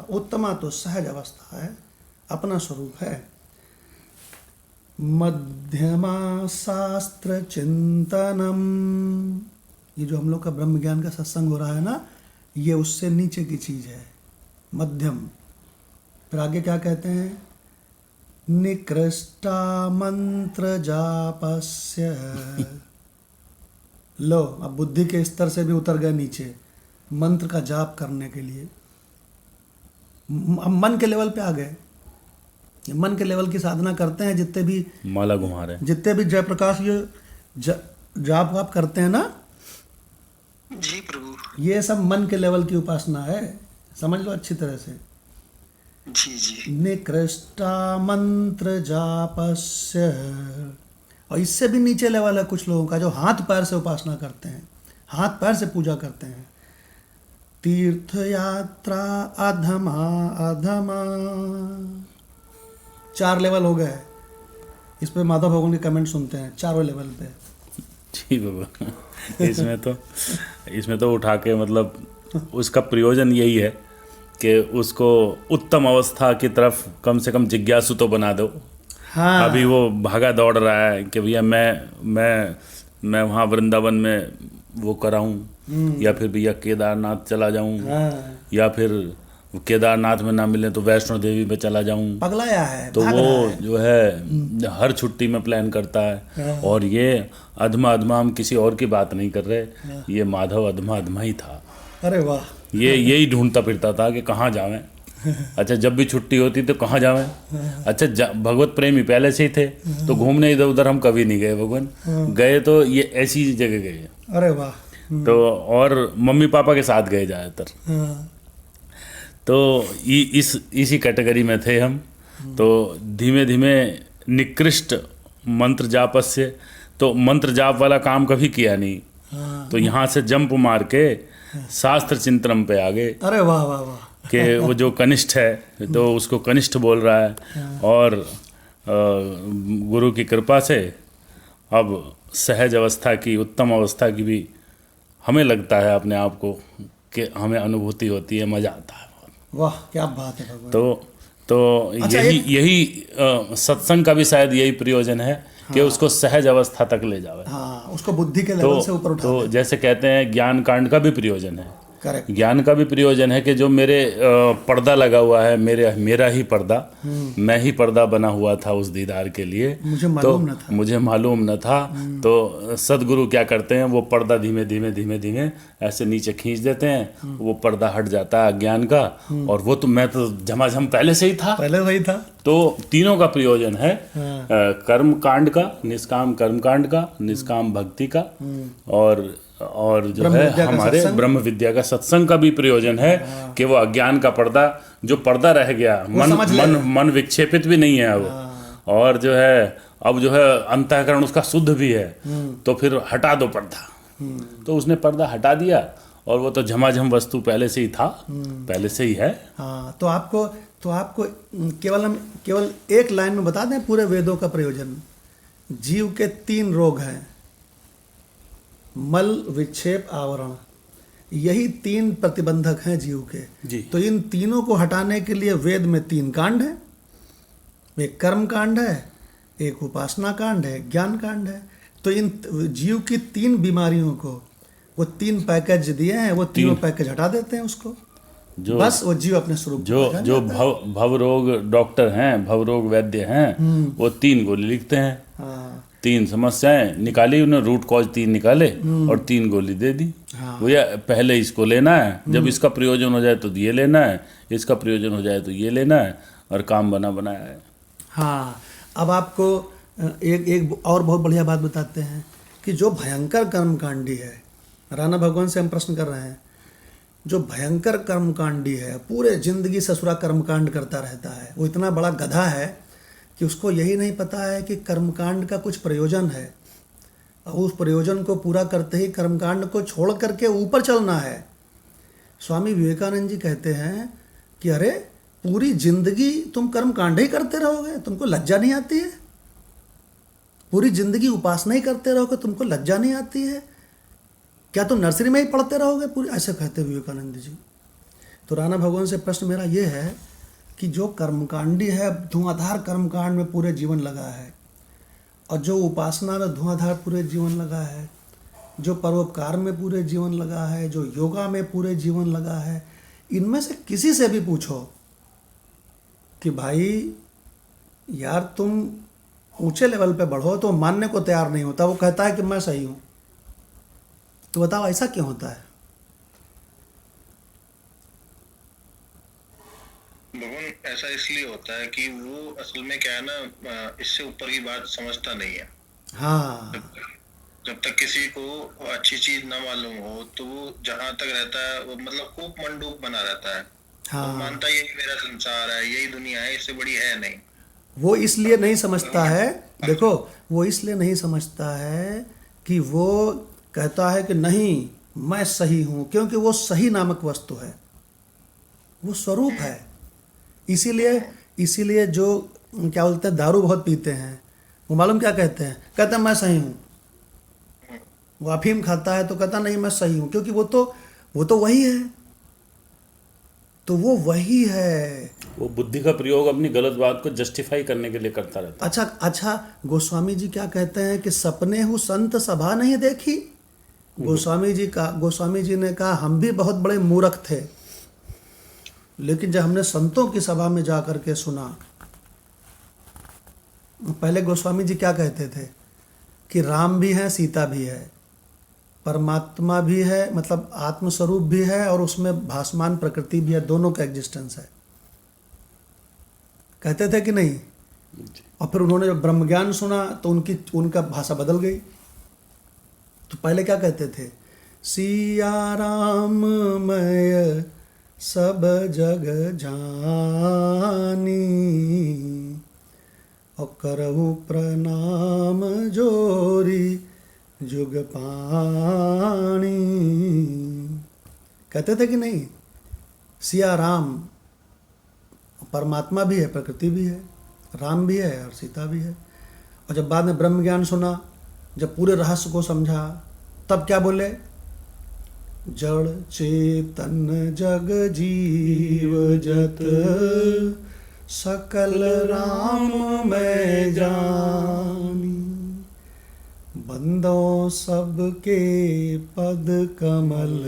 उत्तमा तो सहज अवस्था है, अपना स्वरूप है। मध्यमा शास्त्र चिंतनम, ये जो हम लोग का ब्रह्म ज्ञान का सत्संग हो रहा है ना, ये उससे नीचे की चीज है, मध्यम। फिर आगे क्या कहते हैं? निकृष्टा मंत्र जापस्य, लो अब बुद्धि के स्तर से भी उतर गए नीचे, मंत्र का जाप करने के लिए। अब मन के लेवल पे आ गए, ये मन के लेवल की साधना करते हैं जितने भी माला घुमा रहे हैं। जितने भी जयप्रकाश ये जाप वाप करते हैं ना, जी प्रभु। ये सब मन के लेवल की उपासना है, समझ लो अच्छी तरह से। जी जी। निकृष्टा मंत्र जापस्य, और इससे भी नीचे लेवल है कुछ लोगों का जो हाथ पैर से उपासना करते हैं, हाथ पैर से पूजा करते हैं। तीर्थ यात्रा अधमा अधमा, 4 लेवल हो गए। इस पे माधव भगवान के कमेंट सुनते हैं 4वें लेवल पे। जी बाबा, इसमें तो उठा के मतलब उसका प्रयोजन यही है कि उसको उत्तम अवस्था की तरफ कम से कम जिज्ञासु तो बना दो। हाँ, अभी वो भागा दौड़ रहा है कि भैया मैं वहाँ वृंदावन में वो कराऊं, या फिर भैया केदारनाथ चला जाऊं, हाँ, या फिर केदारनाथ में ना मिले तो वैष्णो देवी पे चला जाऊं। पगलाया है, तो भाग वो रहा है। जो है हर छुट्टी में प्लान करता है। और ये अधमा अधमा, हम किसी और की बात नहीं कर रहे, ये माधव अधमा अधमा ही था। अरे वाह, ये यही ढूंढता फिरता था कि कहाँ जावें। अच्छा, जब भी छुट्टी होती तो कहाँ जावें। अच्छा, भगवत प्रेमी पहले से ही थे, तो घूमने इधर उधर हम कभी नहीं गए भगवान। गए तो ये ऐसी जगह गए। अरे वाह, तो और मम्मी पापा के साथ गए ज़्यादातर। हाँ, तो इसी कैटेगरी में थे हम। तो धीमे धीमे निकृष्ट मंत्र जापस्य, तो मंत्र जाप वाला काम कभी किया नहीं, हाँ। तो यहाँ से जंप मार के शास्त्र चिंतन पे आ गए अरे वाह वाह वाह, कि वो जो कनिष्ठ है तो उसको कनिष्ठ बोल रहा है। और गुरु की कृपा से अब सहज अवस्था की, उत्तम अवस्था की भी हमें लगता है अपने आप को कि हमें अनुभूति होती है, मज़ा आता है। वाह क्या बात है भगवान। तो अच्छा, यही सत्संग का भी शायद यही प्रयोजन है कि उसको सहज अवस्था तक ले जावे। हाँ, उसको बुद्धि के लेवल से ऊपर उठा तो जैसे कहते हैं ज्ञान कांड का भी प्रयोजन है। करेक्ट। ज्ञान का भी प्रयोजन है कि जो मेरे पर्दा लगा हुआ है, मेरा ही पर्दा, मैं ही पर्दा बना हुआ था उस दीदार के लिए, मुझे मालूम न था। मुझे मालूम न था। तो सदगुरु क्या करते हैं, वो पर्दा धीमे धीमे धीमे धीमे ऐसे नीचे खींच देते हैं, वो पर्दा हट जाता है अज्ञान का। और वो तो मैं तो झमाझम पहले से ही था। पहले वही था। तो तीनों का प्रयोजन है, कर्म कांड का, निष्काम कर्म कांड का, निष्काम भक्ति का, और जो है हमारे ब्रह्म विद्या का सत्संग का भी प्रयोजन है कि वो अज्ञान का पर्दा, जो पर्दा रह गया, मन विक्षेपित भी नहीं है अब, और जो है अब जो है अंतःकरण उसका शुद्ध भी है, तो फिर हटा दो पर्दा। तो उसने पर्दा हटा दिया, और वो तो झमाझम वस्तु पहले से ही था, पहले से ही है। हाँ, तो आपको केवल एक लाइन में बता दें पूरे वेदों का प्रयोजन। जीव के 3 रोग हैं, मल, विक्षेप, आवरण। यही 3 प्रतिबंधक हैं जीव के। जी। तो इन तीनों को हटाने के लिए वेद में 3 कांड है। एक कर्म कांड है, एक उपासना कांड है, ज्ञान कांड है। तो इन जीव की 3 बीमारियों को वो 3 पैकेज दिए हैं, वो तीनों पैकेज हटा देते हैं उसको, जो बस वो जीव अपने स्वरूप को जो जान जो जाता है। भव रोग डॉक्टर हैं, भव रोग वैद्य हैं, वो 3 गोली लिखते हैं। हाँ, 3 समस्याएं निकाली उन्होंने, रूट कॉज 3 निकाले और 3 गोली दे दी। हाँ। भैया पहले इसको लेना है, जब इसका प्रयोजन हो जाए तो ये लेना है, इसका प्रयोजन हो जाए तो ये लेना है, और काम बना बनाया है। हाँ। अब आपको एक और बहुत बढ़िया बात बताते हैं कि जो भयंकर कर्मकांडी है, राणा भगवान से हम प्रश्न कर रहे हैं, जो भयंकर कर्मकांडी है, पूरे जिंदगी ससुरा कर्मकांड करता रहता है, वो इतना बड़ा गधा है कि उसको यही नहीं पता है कि कर्मकांड का कुछ प्रयोजन है, और उस प्रयोजन को पूरा करते ही कर्मकांड को छोड़ करके ऊपर चलना है। स्वामी विवेकानंद जी कहते हैं कि अरे पूरी जिंदगी तुम कर्मकांड ही करते रहोगे, तुमको लज्जा नहीं आती है? पूरी जिंदगी उपासना ही करते रहोगे, तुमको लज्जा नहीं आती है? क्या तुम नर्सरी में ही पढ़ते रहोगे पूरी? ऐसे कहते विवेकानंद जी। तो राणा भगवान से प्रश्न मेरा ये है कि जो कर्मकांडी है, धुआंधार कर्मकांड में पूरे जीवन लगा है, और जो उपासना में धुआंधार पूरे जीवन लगा है, जो परोपकार में पूरे जीवन लगा है, जो योगा में पूरे जीवन लगा है, इनमें से किसी से भी पूछो कि भाई यार तुम ऊंचे लेवल पे बढ़ो, तो मानने को तैयार नहीं होता। वो कहता है कि मैं सही हूँ। तो बताओ ऐसा क्यों होता है? ऐसा इसलिए होता है कि वो असल में क्या है ना, इससे ऊपर की बात समझता नहीं है। हाँ जब तक किसी को अच्छी चीज ना मालूम हो तो वो जहां तक रहता है वो मतलब खूब मंडूक बना रहता है। वो हाँ, मानता है यही मेरा संसार है, यही दुनिया है, इससे बड़ी है नहीं। वो इसलिए नहीं समझता है, देखो, वो इसलिए नहीं समझता है कि वो कहता है कि नहीं मैं सही हूं, क्योंकि वो सही नामक वस्तु है, वो स्वरूप है। इसीलिए इसीलिए जो क्या बोलते हैं, दारू बहुत पीते हैं, वो मालूम क्या कहते हैं, कहते हैं मैं सही हूँ। वो अफीम खाता है तो कहता नहीं मैं सही हूँ, क्योंकि वो तो वही है, तो वो वही है। वो बुद्धि का प्रयोग अपनी गलत बात को जस्टिफाई करने के लिए करता रहता अच्छा अच्छा, गोस्वामी जी क्या कहते हैं कि सपने हूँ संत सभा नहीं देखी। गोस्वामी जी ने कहा हम भी बहुत बड़े मूर्ख थे, लेकिन जब हमने संतों की सभा में जा कर के सुना, पहले गोस्वामी जी क्या कहते थे कि राम भी है, सीता भी है, परमात्मा भी है, मतलब आत्मस्वरूप भी है, और उसमें भासमान प्रकृति भी है, दोनों का एग्जिस्टेंस है, कहते थे कि नहीं। और फिर उन्होंने जब ब्रह्म ज्ञान सुना तो उनका भाषा बदल गई। तो पहले क्या कहते थे, सिया राम मैं सब जग जानी, और करहूँ प्रणाम जोरी जुग पाणी। कहते थे कि नहीं, सिया राम परमात्मा भी है, प्रकृति भी है, राम भी है और सीता भी है। और जब बाद में ब्रह्म ज्ञान सुना, जब पूरे रहस्य को समझा, तब क्या बोले, जड़ चेतन जग जीव जत सकल राम मैं जानी, बंदों सबके पद कमल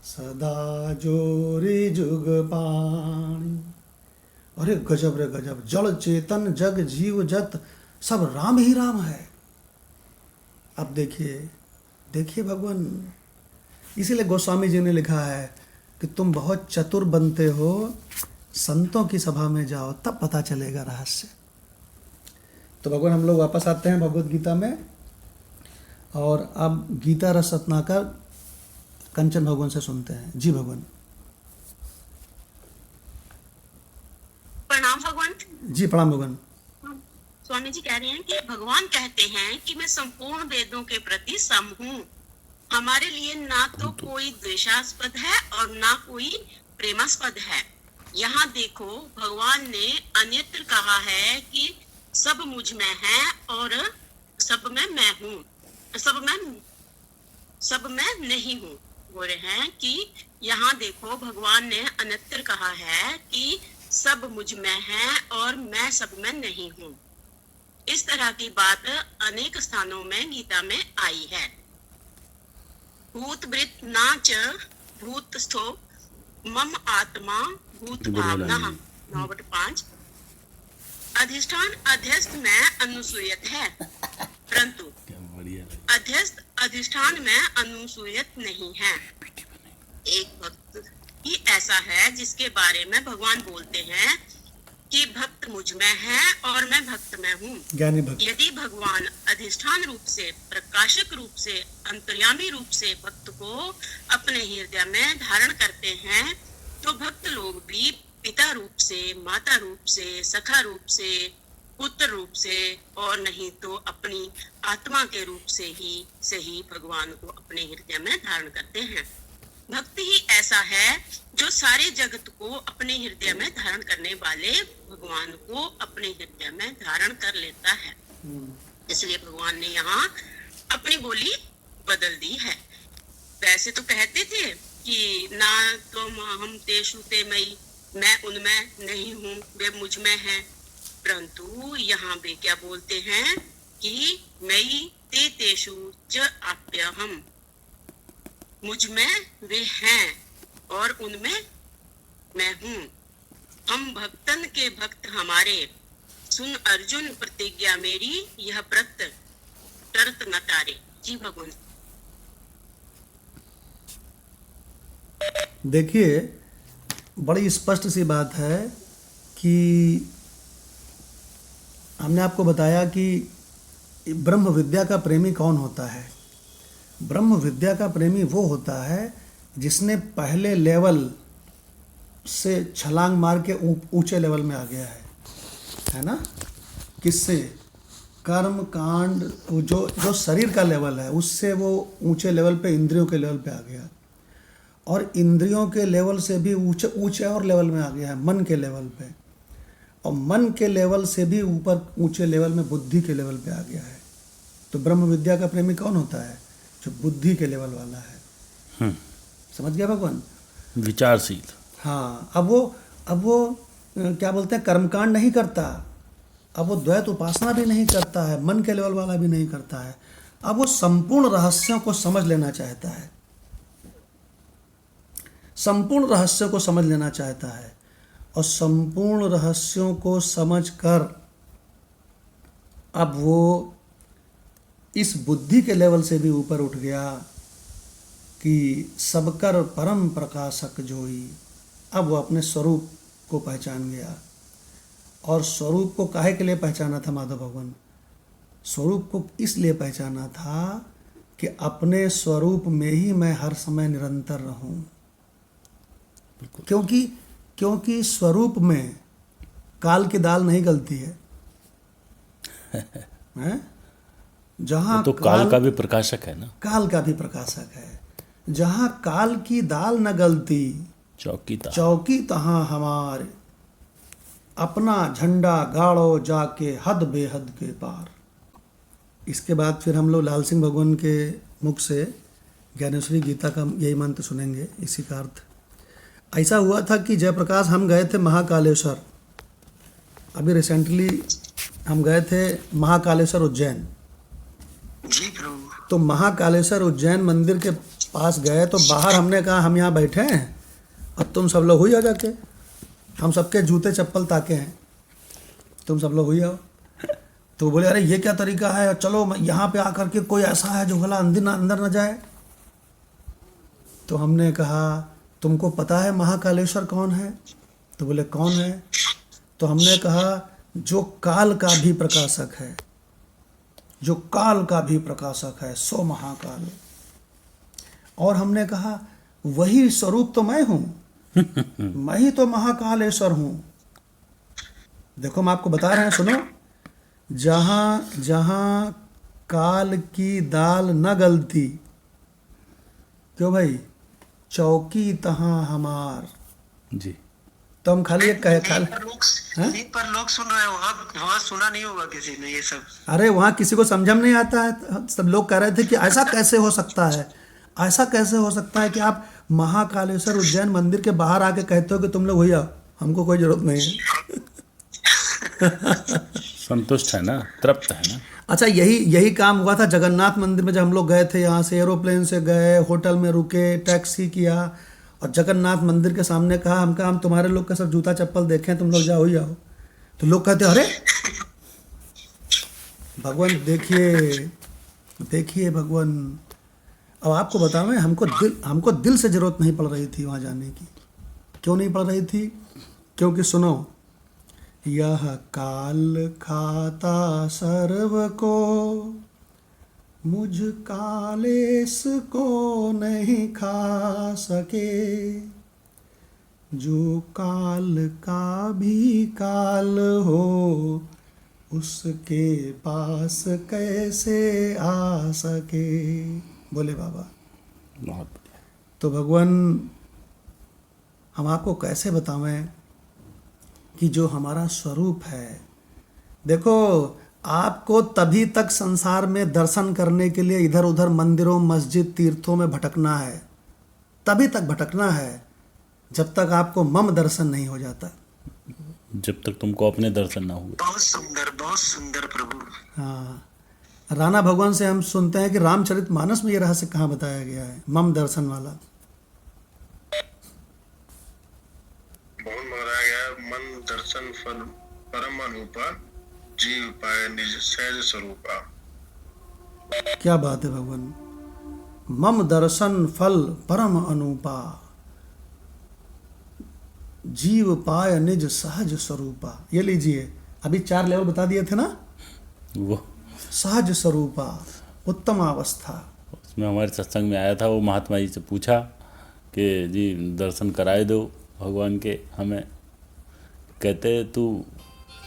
सदा जोरी जुग पाणी। अरे गजब रे गजब, जड़ चेतन जग जीव जत सब राम ही राम है। अब देखिए भगवान, इसीलिए गोस्वामी जी ने लिखा है कि तुम बहुत चतुर बनते हो, संतों की सभा में जाओ तब पता चलेगा रहस्य। तो भगवान हम लोग वापस आते हैं भगवत गीता में, और अब गीता रस रत्नाकर कंचन भगवान से सुनते हैं। जी भगवान। प्रणाम भगवान। जी प्रणाम भगवान। स्वामी जी कह रहे हैं कि भगवान कहते हैं कि मैं संपूर्ण वेदों के प्रति सम हूँ। हमारे लिए ना तो कोई द्वेषास्पद है और ना कोई प्रेमास्पद है। यहाँ देखो, भगवान ने अन्यत्र कहा है कि सब मुझ में है और सब में मैं हूँ, सब में नहीं हूँ। बोल रहे हैं कि यहाँ देखो, भगवान ने अन्यत्र कहा है कि सब मुझ में है और मैं सब में नहीं हूँ। इस तरह की बात अनेक स्थानों में गीता में आई है। भूतवृत नाच भूतस्थो मम आत्मा भूत भावना 9/5। अधिष्ठान अध्यस्त में अनुसूयत है, परंतु अध्यस्त अधिष्ठान में अनुसूयत नहीं है। एक भक्त ही ऐसा है जिसके बारे में भगवान बोलते हैं कि भक्त मुझ में है और मैं भक्त में हूँ। ज्ञानी भक्त। यदि भगवान अधिष्ठान रूप से, प्रकाशक रूप से, अंतर्यामी रूप से भक्त को अपने हृदय में धारण करते हैं, तो भक्त लोग भी पिता रूप से, माता रूप से, सखा रूप से, पुत्र रूप से, और नहीं तो अपनी आत्मा के रूप से ही भगवान को अपने हृदय में धारण करते हैं। भक्त ही ऐसा है जो सारे जगत को अपने हृदय में धारण करने वाले भगवान को अपने हृदय में धारण कर लेता है। इसलिए भगवान ने यहाँ अपनी बोली बदल दी है। वैसे तो कहते थे कि ना तुम हम तेषु ते मई, मैं उनमें नहीं हूँ, वे मुझ में हैं, परंतु यहाँ वे क्या बोलते हैं कि मई ते तेषु च आप्यहम्, मुझ में वे हैं और उनमें मैं हूँ। हम भक्तन के भक्त हमारे, सुन अर्जुन प्रतिज्ञा मेरी, यह व्रत टरत न तारे। जी भगवान। देखिए, बड़ी स्पष्ट सी बात है कि हमने आपको बताया कि ब्रह्म विद्या का प्रेमी कौन होता है। ब्रह्म विद्या का प्रेमी वो होता है जिसने पहले लेवल से छलांग मार के ऊंचे लेवल में आ गया है ना। किससे? कर्म कांड, जो जो शरीर का लेवल है उससे वो ऊंचे लेवल पे, इंद्रियों के लेवल पे आ गया, और इंद्रियों के लेवल से भी ऊंचे ऊंचे और लेवल में आ गया है, मन के लेवल पे, और मन के लेवल से भी ऊपर ऊंचे लेवल में बुद्धि के लेवल पे आ गया है। तो ब्रह्म विद्या का प्रेमी कौन होता है? जो बुद्धि के लेवल वाला है। समझ गया भगवान? विचारशील। हाँ, अब वो क्या बोलते हैं, कर्मकांड नहीं करता, अब वो द्वैत उपासना भी नहीं करता है, मन के लेवल वाला भी नहीं करता है। अब वो संपूर्ण रहस्यों को समझ लेना चाहता है, संपूर्ण रहस्यों को समझ लेना चाहता है, और संपूर्ण रहस्यों को समझकर अब वो इस बुद्धि के लेवल से भी ऊपर उठ गया कि सबकर परम प्रकाशक जोई। अब वो अपने स्वरूप को पहचान गया। और स्वरूप को काहे के लिए पहचाना था माधव भगवान? स्वरूप को इसलिए पहचाना था कि अपने स्वरूप में ही मैं हर समय निरंतर रहूं। क्योंकि स्वरूप में काल की दाल नहीं गलती है, हैं? जहाँ तो काल का भी प्रकाशक है ना। काल का भी प्रकाशक है। जहाँ काल की दाल न गलती, चौकी तहाँ हमारे, अपना झंडा गाड़ो जाके हद बेहद के पार। इसके बाद फिर हम लोग लाल सिंह भगवान के मुख से ज्ञानेश्वरी गीता का यही मंत्र सुनेंगे। इसी का अर्थ ऐसा हुआ था कि जयप्रकाश हम गए थे महाकालेश्वर, अभी रिसेंटली हम गए थे महाकालेश्वर उज्जैन। जी प्रभु। तो महाकालेश्वर उज्जैन मंदिर के पास गए तो बाहर हमने कहा हम यहाँ बैठे हैं, अब तुम सब लोग हुई आओ जाके, हम सबके जूते चप्पल ताके हैं, तुम सब लोग हुई आओ। तो बोले अरे ये क्या तरीका है, चलो यहाँ पे आकर के कोई ऐसा है जो भला अंदर न जाए। तो हमने कहा तुमको पता है महाकालेश्वर कौन है? तो बोले कौन है? तो हमने कहा जो काल का भी प्रकाशक है, जो काल का भी प्रकाशक है, सो महाकाल। और हमने कहा वही स्वरूप तो मैं हूं, मैं ही तो महाकालेश्वर हूं। देखो हम आपको बता रहे हैं, सुनो, जहां जहां काल की दाल न गलती, क्यों भाई, चौकी तहां हमार। जी। तो हम खाली एक कहे खाली पर लोग सुन रहे हैं, वहाँ सुना नहीं होगा किसी ने ये सब। अरे वहाँ किसी को समझ में नहीं आता है। सब लोग कह रहे थे कि ऐसा कैसे हो सकता है, ऐसा कैसे हो सकता है कि आप महाकालेश्वर उज्जैन मंदिर के बाहर आके कहते हो कि तुम लोग भैया हमको कोई जरूरत नहीं है। संतुष्ट है ना, तृप्त है ना। अच्छा, यही काम हुआ था जगन्नाथ मंदिर में। जब हम लोग गए थे, यहाँ से एरोप्लेन से गए, होटल में रुके, टैक्सी किया, और जगन्नाथ मंदिर के सामने कहा हम तुम्हारे लोग का सब जूता चप्पल देखें, तुम लोग जाओ ही जाओ। तो लोग कहते अरे भगवान देखिए भगवान। अब आपको बताओ, हमको दिल से जरूरत नहीं पड़ रही थी वहाँ जाने की। क्यों नहीं पड़ रही थी? क्योंकि सुनो, यह काल खाता सर्व को, मुझ कालेस को नहीं खा सके। जो काल का भी काल हो, उसके पास कैसे आ सके। बोले बाबा। बहुत बढ़िया। तो भगवान हम आपको कैसे बतावें कि जो हमारा स्वरूप है, देखो आपको तभी तक संसार में दर्शन करने के लिए इधर उधर मंदिरों, मस्जिद, तीर्थों में भटकना है, तभी तक भटकना है जब तक आपको मम दर्शन नहीं हो जाता, जब तक तुमको अपने दर्शन ना हुए। बहुत सुंदर प्रभु। हाँ, राणा भगवान से हम सुनते हैं कि रामचरितमानस में ये रहस्य कहाँ बताया गया है, मम दर्शन वाला। बहुत बताया गया, मन दर्शन फल परम अनुपा, जीव पाए निज सहज स्वरूपा। क्या बात है भगवान। मम दर्शन फल परम अनुपा। जीव पाय निज सहज स्वरूपा। ये लीजिए, अभी 4 लेवल बता दिए थे ना। वो सहज स्वरूपा, उत्तम अवस्था। उसमें हमारे सत्संग में आया था, वो महात्मा जी से पूछा कि जी दर्शन कराए दो भगवान के हमें। कहते तू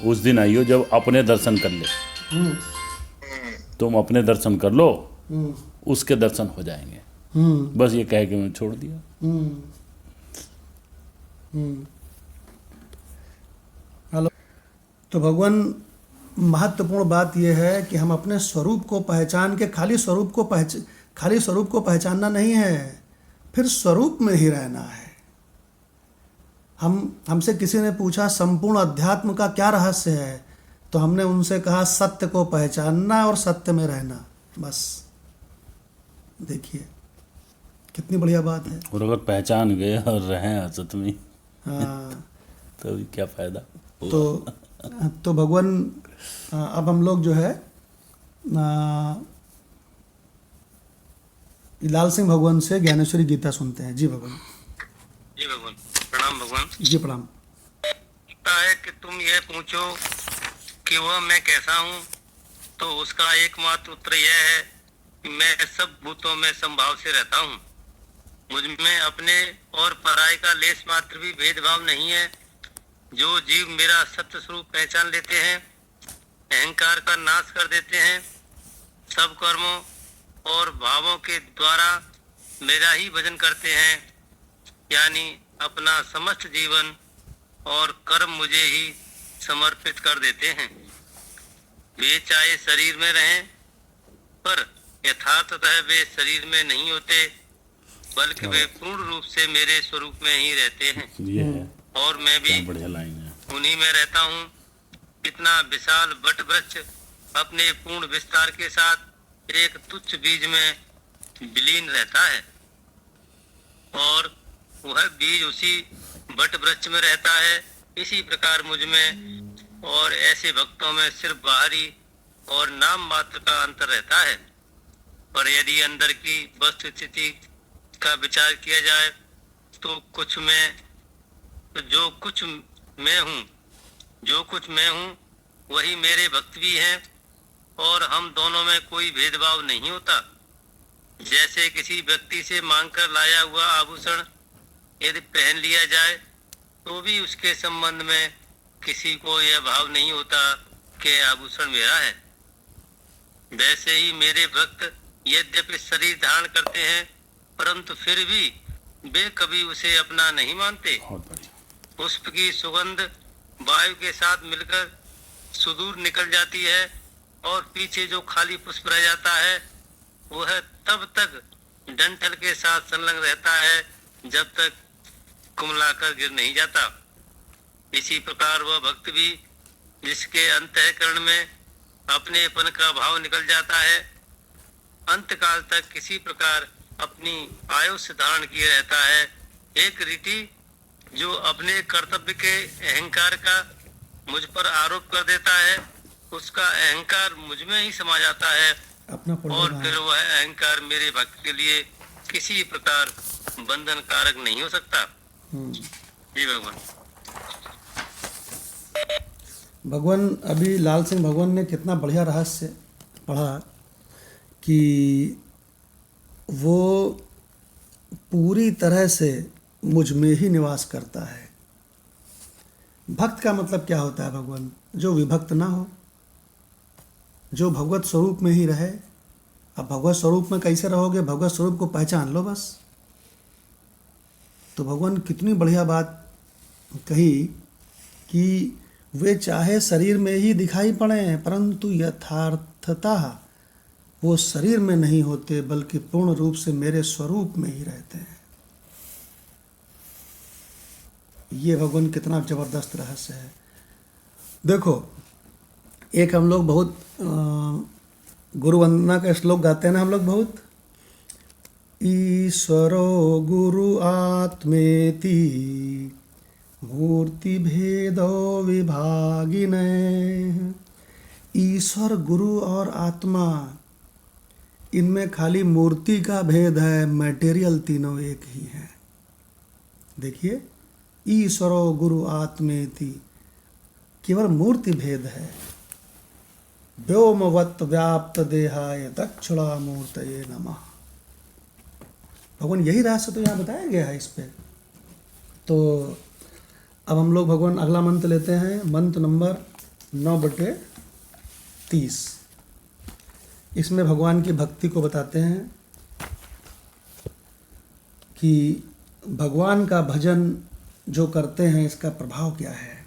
उस दिन आइयो जब अपने दर्शन कर ले। तुम अपने दर्शन कर लो, उसके दर्शन हो जाएंगे। बस ये कह के मैं छोड़ दिया। हेलो। तो भगवान, महत्वपूर्ण बात यह है कि हम अपने स्वरूप को पहचान के खाली स्वरूप को पहचानना नहीं है, फिर स्वरूप में ही रहना है। हमसे किसी ने पूछा संपूर्ण अध्यात्म का क्या रहस्य है, तो हमने उनसे कहा सत्य को पहचानना और सत्य में रहना। बस देखिए कितनी बढ़िया बात है। और अगर पहचान गए और रहें असत में, हाँ तो क्या फायदा। तो भगवान, अब हम लोग जो है लाल सिंह भगवान से ज्ञानेश्वरी गीता सुनते हैं। जी भगवान। जी भगवान, प्रणाम भगवान। जी प्रणाम। लगता है कि तुम यह पूछो कि वह मैं कैसा हूँ, तो उसका एकमात्र उत्तर यह है कि मैं सब भूतों में संभाव से रहता हूँ। मुझ में अपने और पराये का लेस मात्र भी भेदभाव नहीं है। जो जीव मेरा सत्य स्वरूप पहचान लेते हैं, अहंकार का नाश कर देते हैं, सब कर्मों और भावों के द्वारा मेरा ही भजन करते हैं, यानी अपना समस्त जीवन और कर्म मुझे ही समर्पित कर देते हैं। वे चाहे शरीर में रहें, पर यथार्थतः वे शरीर में नहीं होते, बल्कि वे पूर्ण रूप से मेरे स्वरूप में ही रहते हैं। ये है, और मैं भी क्या बढ़िया लाइन है। उन्हीं में रहता हूँ। कितना विशाल वट वृक्ष अपने पूर्ण विस्तार के साथ एक तुच्छ बीज में विलीन रहता है, और वह बीज उसी वट वृक्ष में रहता है। इसी प्रकार मुझ में और ऐसे भक्तों में सिर्फ बाहरी और नाम मात्र का अंतर रहता है। पर यदि अंदर की वस्तु स्थिति का विचार किया जाए तो जो कुछ मैं हूँ वही मेरे भक्त भी हैं, और हम दोनों में कोई भेदभाव नहीं होता। जैसे किसी व्यक्ति से मांगकर लाया हुआ आभूषण यदि पहन लिया जाए तो भी उसके संबंध में किसी को यह भाव नहीं होता कि आभूषण मेरा है। वैसे ही मेरे भक्त यद्यपि शरीर धारण करते हैं, परंतु फिर भी वे कभी उसे अपना नहीं मानते। बहुत बढ़िया। पुष्प की सुगंध वायु के साथ मिलकर सुदूर निकल जाती है, और पीछे जो खाली पुष्प रह जाता है वह तब तक डंठल के साथ संलग्न रहता है जब तक कुमलाकर गिर नहीं जाता। इसी प्रकार वह भक्त भी जिसके अंतःकरण में अपनेपन का भाव निकल जाता है, अंतकाल तक किसी प्रकार अपनी आयुष्य धारण किए रहता है। एक रीति जो अपने कर्तव्य के अहंकार का मुझ पर आरोप कर देता है, उसका अहंकार मुझ में ही समा जाता है, और फिर वह अहंकार मेरे भक्त के लिए किसी प्रकार बंधन कारक नहीं हो सकता। जी भगवान। भगवान, अभी लाल सिंह भगवान ने कितना बढ़िया रहस्य पढ़ा कि वो पूरी तरह से मुझ में ही निवास करता है। भक्त का मतलब क्या होता है भगवान? जो विभक्त ना हो, जो भगवत स्वरूप में ही रहे। अब भगवत स्वरूप में कैसे रहोगे? भगवत स्वरूप को पहचान लो बस। तो भगवान कितनी बढ़िया बात कही कि वे चाहे शरीर में ही दिखाई पड़े, परंतु यथार्थतः वो शरीर में नहीं होते, बल्कि पूर्ण रूप से मेरे स्वरूप में ही रहते हैं। ये भगवान कितना जबरदस्त रहस्य है। देखो, एक हम लोग बहुत गुरु वंदना का श्लोक गाते हैं ना हम लोग बहुत, ईश्वरो गुरु आत्मेति मूर्ति भेदो विभागिने। ईश्वर, गुरु और आत्मा, इनमें खाली मूर्ति का भेद है, मटेरियल तीनों एक ही है। देखिए, ईश्वरो गुरु आत्मेति, केवल मूर्ति भेद है। व्योमवत् व्याप्त देहाय दक्षिणामूर्तये नमः। भगवान यही रहस्य तो यहाँ बताया गया है इस पे। तो अब हम लोग भगवान अगला मंत्र लेते हैं, मंत्र नंबर 9/30। इसमें भगवान की भक्ति को बताते हैं कि भगवान का भजन जो करते हैं इसका प्रभाव क्या है।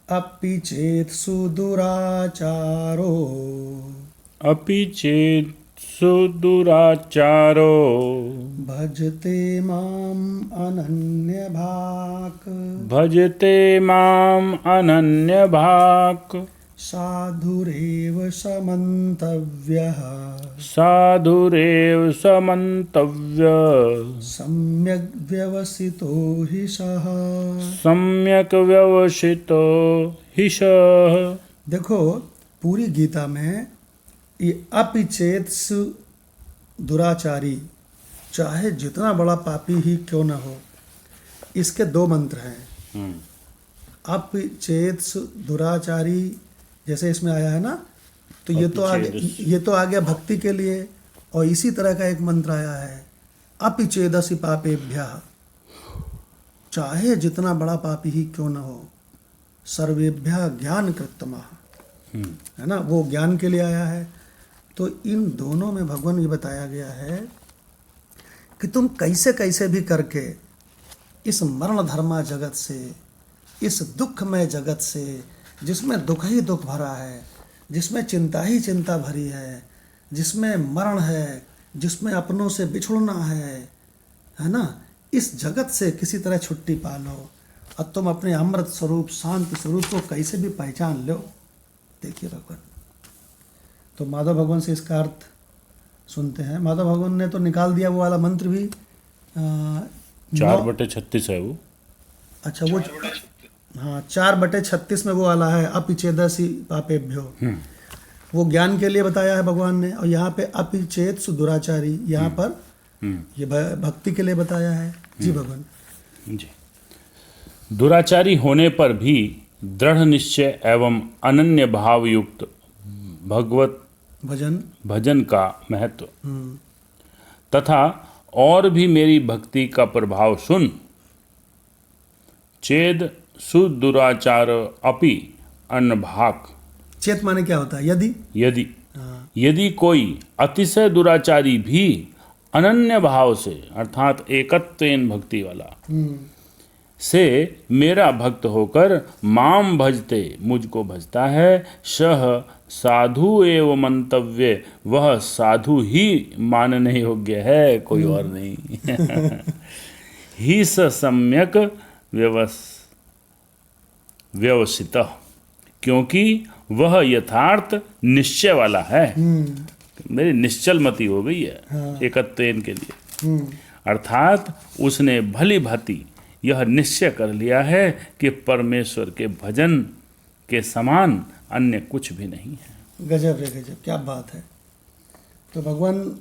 अपि चेत सुदुराचारो, अपि चेत् सुदुराचारो, भजते माम अनन्यभाक्, भजते माम् अनन्यभाक्, साधुरेव समन्तव्यः, साधुरेव समन्तव्यः, सम्यग् व्यवसितो हि सः। सम्यक् व्यवसितो हि सः। देखो पूरी गीता में ये अपि चेत सु दुराचारी, चाहे जितना बड़ा पापी ही क्यों न हो, इसके 2 मंत्र हैं। अपि चेत सु दुराचारी जैसे इसमें आया है ना, तो ये तो आ गया भक्ति के लिए। और इसी तरह का एक मंत्र आया है, अपि चेदसि पापेभ्यः, चाहे जितना बड़ा पापी ही क्यों न हो, सर्वेभ्यः ज्ञान कृतमः, है ना, वो ज्ञान के लिए आया है। तो इन दोनों में भगवान ये बताया गया है कि तुम कैसे कैसे भी करके इस मरण धर्मा जगत से, इस दुखमय जगत से, जिसमें दुख ही दुख भरा है, जिसमें चिंता ही चिंता भरी है, जिसमें मरण है, जिसमें अपनों से बिछुड़ना है ना, इस जगत से किसी तरह छुट्टी पा लो और तुम अपने अमृत स्वरूप शांति स्वरूप को कैसे भी पहचान लो। देखिए भगवान, तो माधव भगवान से इसका अर्थ सुनते हैं। माधव भगवान ने तो निकाल दिया वो वाला मंत्र भी 4/36 है वो। अच्छा वो, हाँ 4/36 में वो वाला है, अपि चेदसि पापेभ्यो, वो ज्ञान के लिए बताया है भगवान ने। और यहाँ पे अपि चेत सु दुराचारी, यहाँ पर ये भक्ति के लिए बताया है। जी भगवान जी। दुराचारी होने पर भी दृढ़ निश्चय एवं अनन्य भाव युक्त भगवत भजन का महत्व तथा और भी मेरी भक्ति का प्रभाव सुन। चेद सुदुराचार अपि अन्नभाक। चेत माने क्या होता है? यदि यदि कोई अतिशय दुराचारी भी अनन्य भाव से अर्थात एकत्वेन भक्ति वाला से मेरा भक्त होकर माम भजते, मुझको भजता है, सह साधु एव मंतव्य, वह साधु ही मानने योग्य है, कोई और नहीं। ही स सम्यक व्यवसित, क्योंकि वह यथार्थ निश्चय वाला है। मेरी निश्चल मति हो गई है एकत्वेन के लिए, अर्थात उसने भली भांति यह निश्चय कर लिया है कि परमेश्वर के भजन के समान अन्य कुछ भी नहीं है। गजब रे गजब, क्या बात है। तो भगवान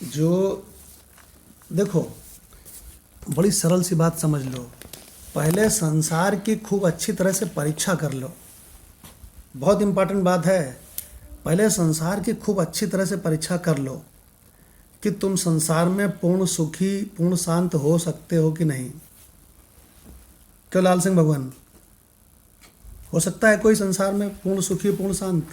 जो, देखो बड़ी सरल सी बात समझ लो, पहले संसार की खूब अच्छी तरह से परीक्षा कर लो। बहुत इम्पोर्टेंट बात है, पहले संसार की खूब अच्छी तरह से परीक्षा कर लो कि तुम संसार में पूर्ण सुखी पूर्ण शांत हो सकते हो कि नहीं। क्यों लाल सिंह भगवान, हो सकता है कोई संसार में पूर्ण सुखी पूर्ण शांत?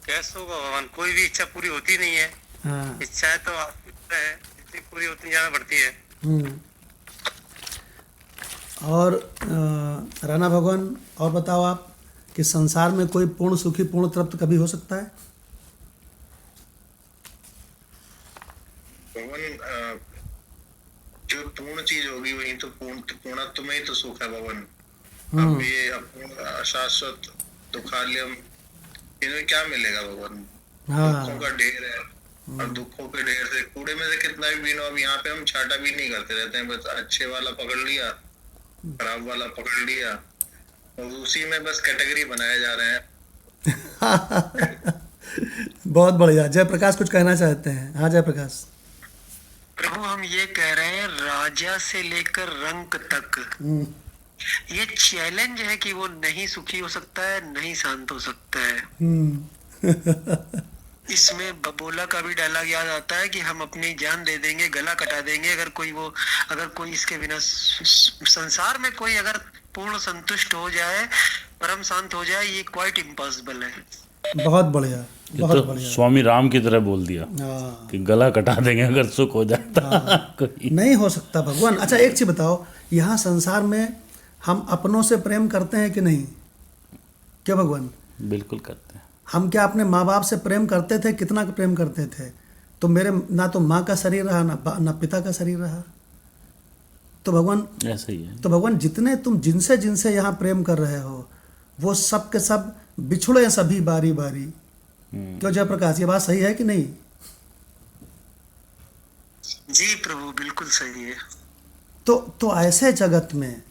कैसे होगा भगवान, कोई भी इच्छा पूरी होती नहीं है। हाँ। इच्छाएं तो है, जितनी पूरी उतनी ज्यादा बढ़ती है। और राणा भगवान, और बताओ आप कि संसार में कोई पूर्ण सुखी पूर्ण तृप्त कभी हो सकता है? भगवान जो पूर्ण चीज होगी वही तो पूर्णत्व में ही तो सुख है भगवान। अब ये अपूर्ण अशाश्वत दुखालयम, इनमें क्या मिलेगा भगवान? दुखों का ढेर है, और दुखों के ढेर से कूड़े में से कितना भी बीनो। अब यहाँ पे हम छाटा भी नहीं करते रहते हैं, बस अच्छे वाला पकड़ लिया, खराब वाला पकड़ लिया, और उसी में बस कैटेगरी बनाए जा रहे हैं। बहुत बढ़िया। जयप्रकाश कुछ कहना चाहते हैं? हाँ जयप्रकाश। प्रभु हम ये कह रहे हैं राजा से लेकर रंक तक हम्म, ये चैलेंज है कि वो नहीं सुखी हो सकता है, नहीं शांत हो सकता है। हम्म। इसमें बबोला का भी डायलॉग याद आता है कि हम अपनी जान दे देंगे, गला कटा देंगे, अगर कोई इसके बिना संसार में कोई अगर पूर्ण संतुष्ट हो जाए, परम शांत हो जाए, ये क्वाइट इम्पॉसिबल है। बहुत बढ़िया, ये बहुत तो बढ़िया। स्वामी राम की तरह बोल दिया हाँ, कि गला कटा देंगे अगर सुख हो जाता कोई। नहीं हो सकता भगवान। अच्छा एक चीज बताओ, यहाँ संसार में हम अपनों से प्रेम करते हैं कि नहीं? क्या भगवान? बिल्कुल करते हैं। हम क्या अपने माँ बाप से प्रेम करते थे? कितना प्रेम करते थे? तो मेरे ना तो माँ का शरीर रहा, ना पिता का शरीर रहा। तो भगवान, ऐसा ही है। तो भगवान जितने तुम जिनसे जिनसे यहाँ प्रेम कर रहे हो, वो सब के सब बिछुड़े सभी बारी बारी। क्यों जयप्रकाश, ये बात सही है कि नहीं? जी प्रभु बिल्कुल सही है। तो ऐसे जगत में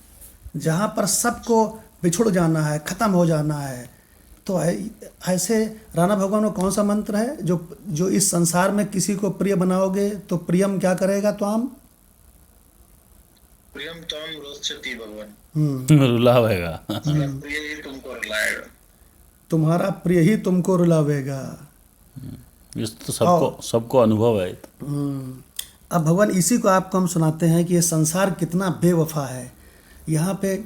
जहाँ पर सबको बिछुड़ जाना है, खत्म हो जाना है, तो ऐसे राणा भगवान को कौन सा मंत्र है जो इस संसार में किसी को प्रिय बनाओगे तो प्रियम क्या करेगा? त्वाम प्रियम त्वाम रोचति भगवान, रुलावेगा। प्रिय ही तुमको रुलाएगा। तुम्हारा प्रिय ही तुमको रुलावेगा। इस तो सबको अनुभव है। अब भगवान इसी को आपको हम सुनाते हैं कि ये संसार कितना बेवफा है। यहाँ पे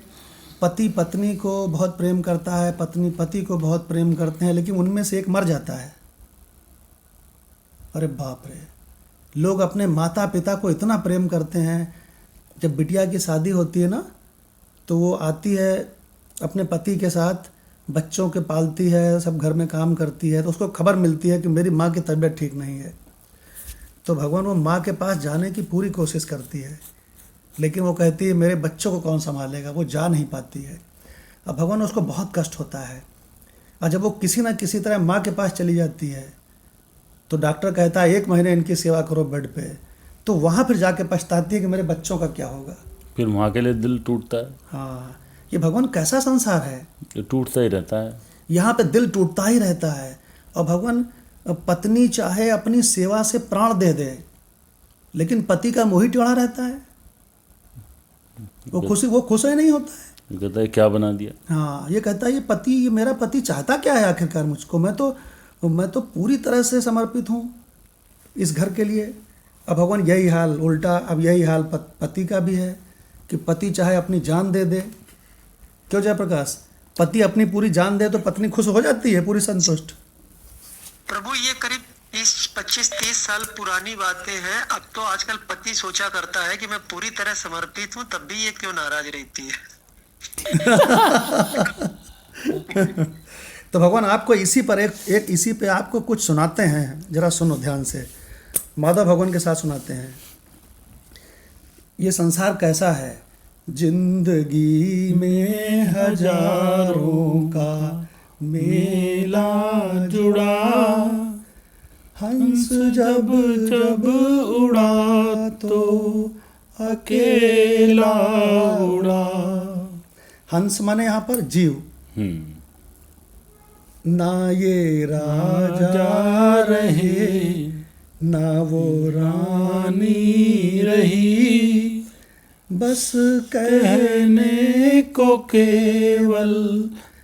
पति पत्नी को बहुत प्रेम करता है, पत्नी पति को बहुत प्रेम करते हैं, लेकिन उनमें से एक मर जाता है। अरे बाप रे, लोग अपने माता पिता को इतना प्रेम करते हैं। जब बिटिया की शादी होती है ना, तो वो आती है अपने पति के साथ, बच्चों के पालती है, सब घर में काम करती है, तो उसको खबर मिलती है कि मेरी माँ की तबीयत ठीक नहीं है। तो भगवान वो माँ के पास जाने की पूरी कोशिश करती है, लेकिन वो कहती है मेरे बच्चों को कौन संभालेगा, वो जा नहीं पाती है। अब भगवान उसको बहुत कष्ट होता है, और जब वो किसी ना किसी तरह माँ के पास चली जाती है, तो डॉक्टर कहता है 1 महीने इनकी सेवा करो बेड पे। तो वहाँ फिर जाके पछताती है कि मेरे बच्चों का क्या होगा। फिर वहाँ के लिए दिल टूटता है। हाँ, ये भगवान कैसा संसार है, ये टूटता ही रहता है। यहाँ पे दिल टूटता ही रहता है। और भगवान, पत्नी चाहे अपनी सेवा से प्राण दे दे, लेकिन पति का मोह ही टेढ़ा रहता है, वो खुश ही नहीं होता है। ये कहता है क्या बना दिया। हाँ, ये कहता है ये मेरा पति चाहता क्या है आखिरकार मुझको, मैं तो पूरी तरह से समर्पित हूँ इस घर के लिए। अब भगवान यही हाल उल्टा, अब यही हाल पति का भी है कि पति चाहे अपनी जान दे दे। क्यों जयप्रकाश, पति अपनी पूरी जान दे तो पत्नी खुश हो जाती है, पूरी संतुष्ट। प्रभु ये करीब 25-30 साल पुरानी बातें हैं। अब तो आजकल पति सोचा करता है कि मैं पूरी तरह समर्पित हूँ, तब भी ये क्यों नाराज रहती है। तो भगवान आपको इसी पर इसी पे आपको कुछ सुनाते हैं, जरा सुनो ध्यान से। माधव भगवान के साथ सुनाते हैं। ये संसार कैसा है। जिंदगी में हजारों का मेला जुड़ा, हंस जब जब उड़ा तो अकेला उड़ा। हंस माने यहाँ पर जीव। ना ये राजा रहे, ना वो रानी रही, बस कहने को केवल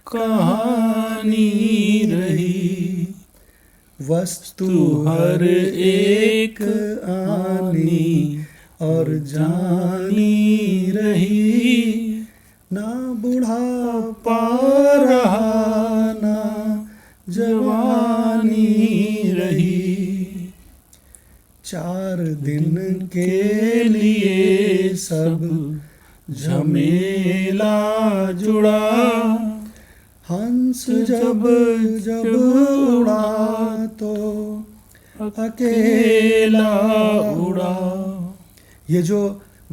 कहानी रही। वस्तु हर एक आनी और जानी रही, ना बुढ़ापा रहा ना जवानी रही। 4 दिन के लिए सब झमेला जुड़ा, हंस जब जब उड़ा तो अकेला उड़ा। ये जो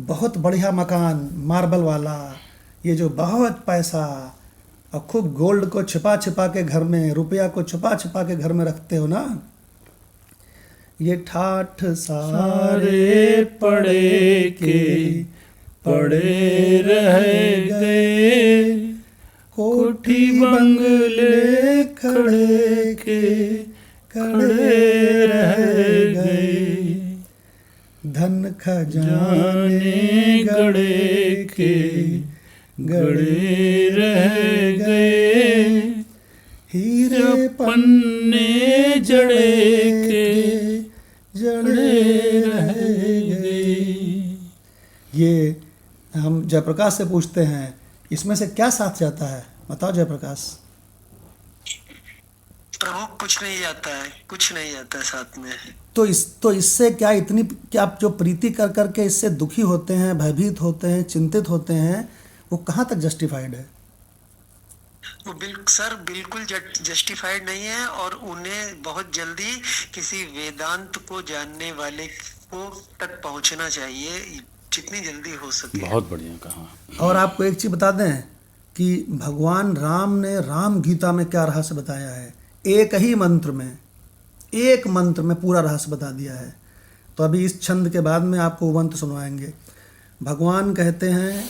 बहुत बढ़िया मकान मार्बल वाला, ये जो बहुत पैसा और खूब गोल्ड को छिपा छिपा के घर में, रुपया को छुपा छिपा के घर में रखते हो ना, ये ठाठ सारे पड़े के पड़े रह गए, कोठी बंगले खड़े के खड़े रह गए। धन खजाने गड़े के गड़े रह गए, हीरे पन्ने जड़े के जड़े रह गए। ये हम जयप्रकाश से पूछते हैं, इसमें से क्या साथ जाता है? बताओ जयप्रकाश। प्रभु कुछ नहीं जाता है, कुछ नहीं जाता है साथ में। तो इससे क्या इतनी, क्या आप जो प्रीति कर करके इससे दुखी होते हैं, भयभीत होते हैं, चिंतित होते हैं, वो कहाँ तक जस्टिफाइड है? वो सर बिल्कुल जस्टिफाइड नहीं है, और उन्हें बहुत जल्दी किसी वेदांत को जानने वाले को तक पहुंचना चाहिए, जितनी जल्दी हो सके। बहुत बढ़िया कहा। और आपको एक चीज बता दें कि भगवान राम ने राम गीता में क्या रहस्य बताया है, एक ही मंत्र में, एक मंत्र में पूरा रहस्य बता दिया है। तो अभी इस छंद के बाद में आपको वो मंत्र सुनवाएंगे। भगवान कहते हैं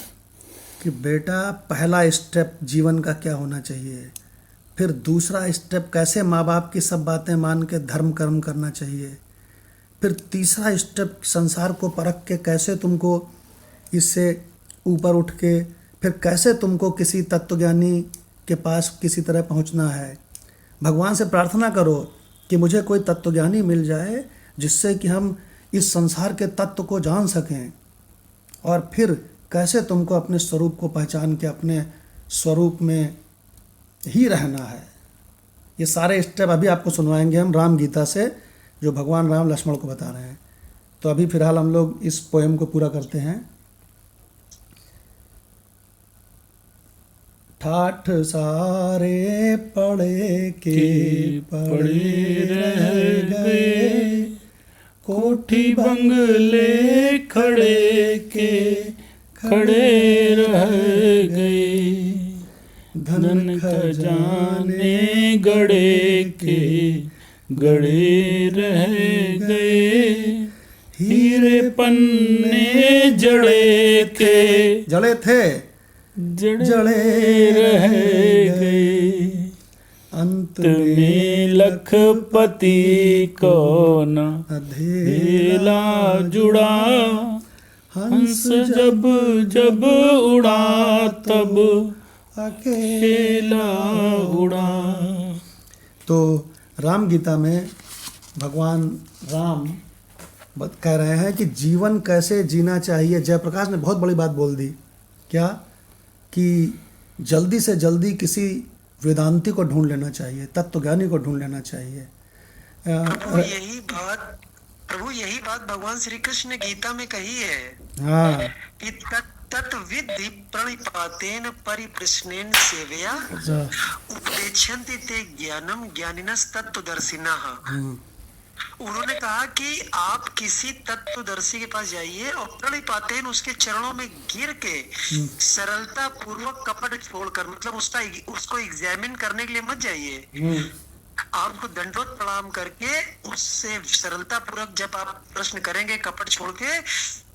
कि बेटा पहला स्टेप जीवन का क्या होना चाहिए, फिर दूसरा स्टेप कैसे माँ बाप की सब बातें मान के धर्म कर्म करना चाहिए, फिर तीसरा स्टेप संसार को परख के कैसे तुमको इससे ऊपर उठ के फिर कैसे तुमको किसी तत्वज्ञानी के पास किसी तरह पहुंचना है। भगवान से प्रार्थना करो कि मुझे कोई तत्वज्ञानी मिल जाए जिससे कि हम इस संसार के तत्व को जान सकें, और फिर कैसे तुमको अपने स्वरूप को पहचान के अपने स्वरूप में ही रहना है। ये सारे स्टेप अभी आपको सुनवाएंगे हम राम गीता से, जो भगवान राम लक्ष्मण को बता रहे हैं। तो अभी फिलहाल हम लोग इस पोएम को पूरा करते हैं। ठाठ सारे पड़े के पड़े रह गए, कोठी बंगले खड़े के खड़े रह गए, धन खजाने गड़े के गड़े रह गए, हीरे पन्ने जड़े के जड़े थे जड़े रह गए, अंत में लखपति को न अधेला जुड़ा, हंस जब जब उड़ा तब अकेला उड़ा। तो राम गीता में भगवान राम कह रहे हैं कि जीवन कैसे जीना चाहिए। जयप्रकाश ने बहुत बड़ी बात बोल दी, क्या कि जल्दी से जल्दी किसी वेदांती को ढूंढ लेना चाहिए, तत्वज्ञानी को ढूंढ लेना चाहिए। प्रभु यही बात भगवान श्री कृष्ण ने गीता में कही है। हाँ, कि तत्विद्धि प्रणिपातेन परिप्रश्नेन सेवया उपदेशन्ति ते ज्ञानम ज्ञानिनस् तत्वदर्शिनः। उन्होंने कहा कि आप किसी तत्वदर्शी के पास जाइए और प्रणिपातेन उसके चरणों में गिर के सरलता पूर्वक कपट छोड़कर, मतलब उसको एग्जामिन करने के लिए मत जाइए। आपको दंडवत प्रणाम करके उससे सरलता पूर्वक जब आप प्रश्न करेंगे कपट छोड़ के,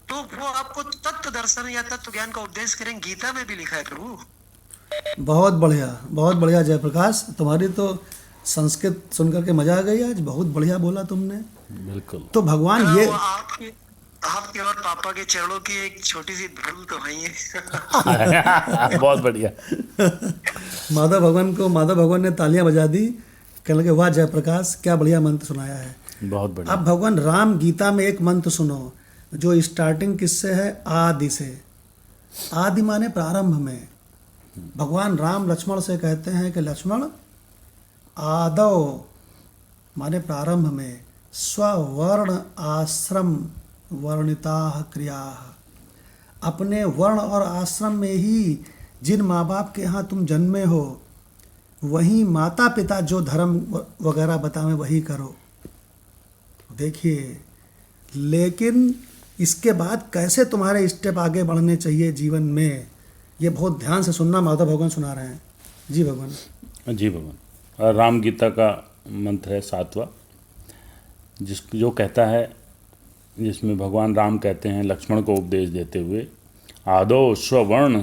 तो वो आपको तत्व दर्शन या तत्व ज्ञान का उपदेश करेंगे। गीता में भी लिखा है प्रभु। बहुत बढ़िया जयप्रकाश, तुम्हारी तो संस्कृत सुनकर के मजा आ गई आज, बहुत बढ़िया बोला तुमने। बिल्कुल। तो भगवान ये आपके और पापा के चरणों की एक छोटी सी धूल तो है ही। बहुत बढ़िया। माधव भगवान ने तालियां बजा दी, कहने लगे वाह जयप्रकाश क्या बढ़िया मंत्र सुनाया है। बहुत बढ़िया। अब भगवान राम गीता में एक मंत्र सुनो जो स्टार्टिंग किससे है, आदि से। आदि माने प्रारंभ में। भगवान राम लक्ष्मण से कहते हैं कि लक्ष्मण आदौ माने प्रारंभ में, स्ववर्ण आश्रम वर्णिता क्रिया, अपने वर्ण और आश्रम में ही जिन माँ बाप के यहाँ तुम जन्मे हो वहीं माता पिता जो धर्म वगैरह बतावें वही करो। देखिए, लेकिन इसके बाद कैसे तुम्हारे स्टेप आगे बढ़ने चाहिए जीवन में, ये बहुत ध्यान से सुनना। माधव भगवान सुना रहे हैं। जी भगवान। जी भगवान। राम गीता का मंत्र है 7वां, जो कहता है, जिसमें भगवान राम कहते हैं लक्ष्मण को उपदेश देते हुए, आदौ स्ववर्ण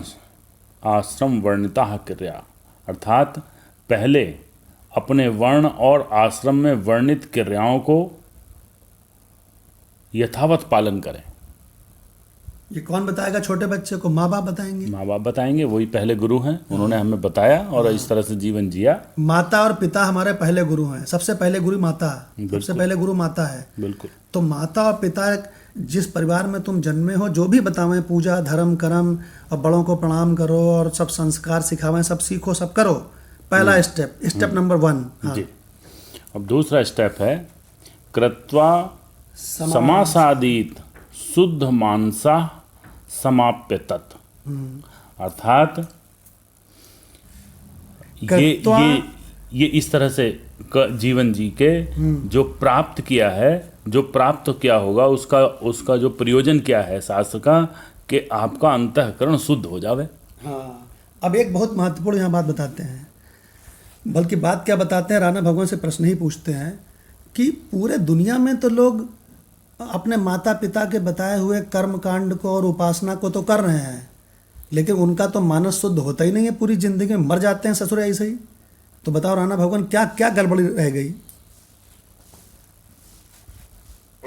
आश्रम वर्णिता क्रिया, अर्थात पहले अपने वर्ण और आश्रम में वर्णित क्रियाओं को यथावत पालन करें। ये कौन बताएगा छोटे बच्चे को? माँ बाप बताएंगे। माँ बाप बताएंगे, वही पहले गुरु हैं, उन्होंने हमें बताया और इस तरह से जीवन जिया। माता और पिता हमारे पहले गुरु हैं। सबसे पहले गुरु माता, सबसे पहले गुरु माता है। बिल्कुल। तो माता और पिता जिस परिवार में तुम जन्मे हो, जो भी बतावें, पूजा धर्म कर्म और बड़ों को प्रणाम करो और सब संस्कार सिखावें, सब सीखो, सब करो। पहला स्टेप नंबर 1। हाँ। जी। अब दूसरा स्टेप है कृत्वा समासादित शुद्ध मानसा समाप्य तत्। अर्थात ये इस तरह से जीवन जी के जो प्राप्त किया है, जो प्राप्त क्या होगा, उसका जो प्रयोजन क्या है शास्त्र का, कि आपका अंतःकरण शुद्ध हो जावे। हाँ। अब एक बहुत महत्वपूर्ण यहाँ बात बताते हैं, बल्कि बात क्या बताते हैं, राणा भगवान से प्रश्न ही पूछते हैं कि पूरे दुनिया में तो लोग अपने माता पिता के बताए हुए कर्म कांड को और उपासना को तो कर रहे हैं, लेकिन उनका तो मानस शुद्ध होता ही नहीं है, पूरी जिंदगी में मर जाते हैं ससुर ऐसे ही। तो बताओ राणा भगवान, क्या क्या गड़बड़ी रह गई?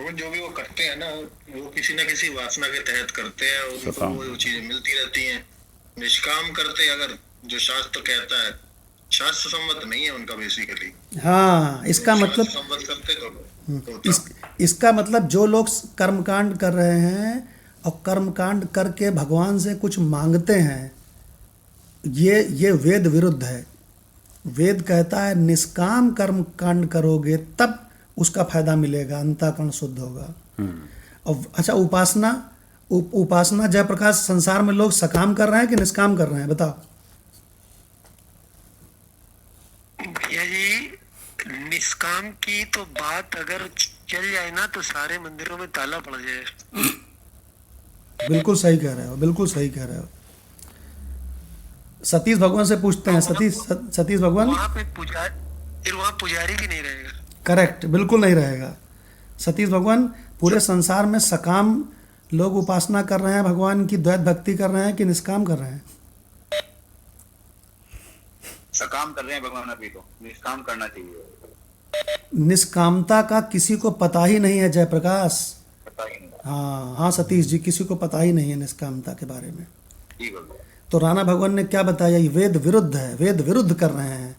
जो भी वो करते हैं ना, वो किसी न किसी वासना के तहत करते हैं, उनको वो चीजें मिलती रहती हैं। निष्काम करते अगर जो शास्त्र कहता है, शास्त्र सम्मत नहीं है उनका बेसिकली। हाँ, इसका मतलब सम्मत करते इसका मतलब जो लोग कर्मकांड कर रहे हैं और कर्मकांड करके भगवान से कुछ मांगते हैं, ये वेद विरुद्ध है। वेद कहता है निष्काम कर्म कांड करोगे तब उसका फायदा मिलेगा, अंतःकरण शुद्ध होगा। और अच्छा, उपासना जयप्रकाश, संसार में लोग सकाम कर रहे हैं कि निष्काम कर रहे हैं? बताओ। भैया जी, निष्काम की तो बात अगर चल जाए ना तो सारे मंदिरों में ताला पड़ जाए। बिल्कुल सही कह रहे हो, बिल्कुल सही कह रहे हो। सतीश भगवान से पूछते हैं। सतीश भगवान, वहाँ पे फिर वहाँ पुजारी भी नहीं रहेगा। करेक्ट, बिल्कुल नहीं रहेगा। सतीश भगवान, पूरे संसार में सकाम लोग उपासना कर रहे हैं, भगवान की द्वैत भक्ति कर रहे हैं कि निष्काम कर रहे हैं? सकाम कर रहे हैं भगवान, अभी तो निष्काम करना चाहिए। निष्कामता का किसी को पता ही नहीं है जयप्रकाश। पता ही नहीं। हाँ सतीश जी, किसी को पता ही नहीं है निष्कामता के बारे में। ठीक है। तो राणा भगवान ने क्या बताया? ये वेद विरुद्ध है, वेद विरुद्ध कर रहे हैं।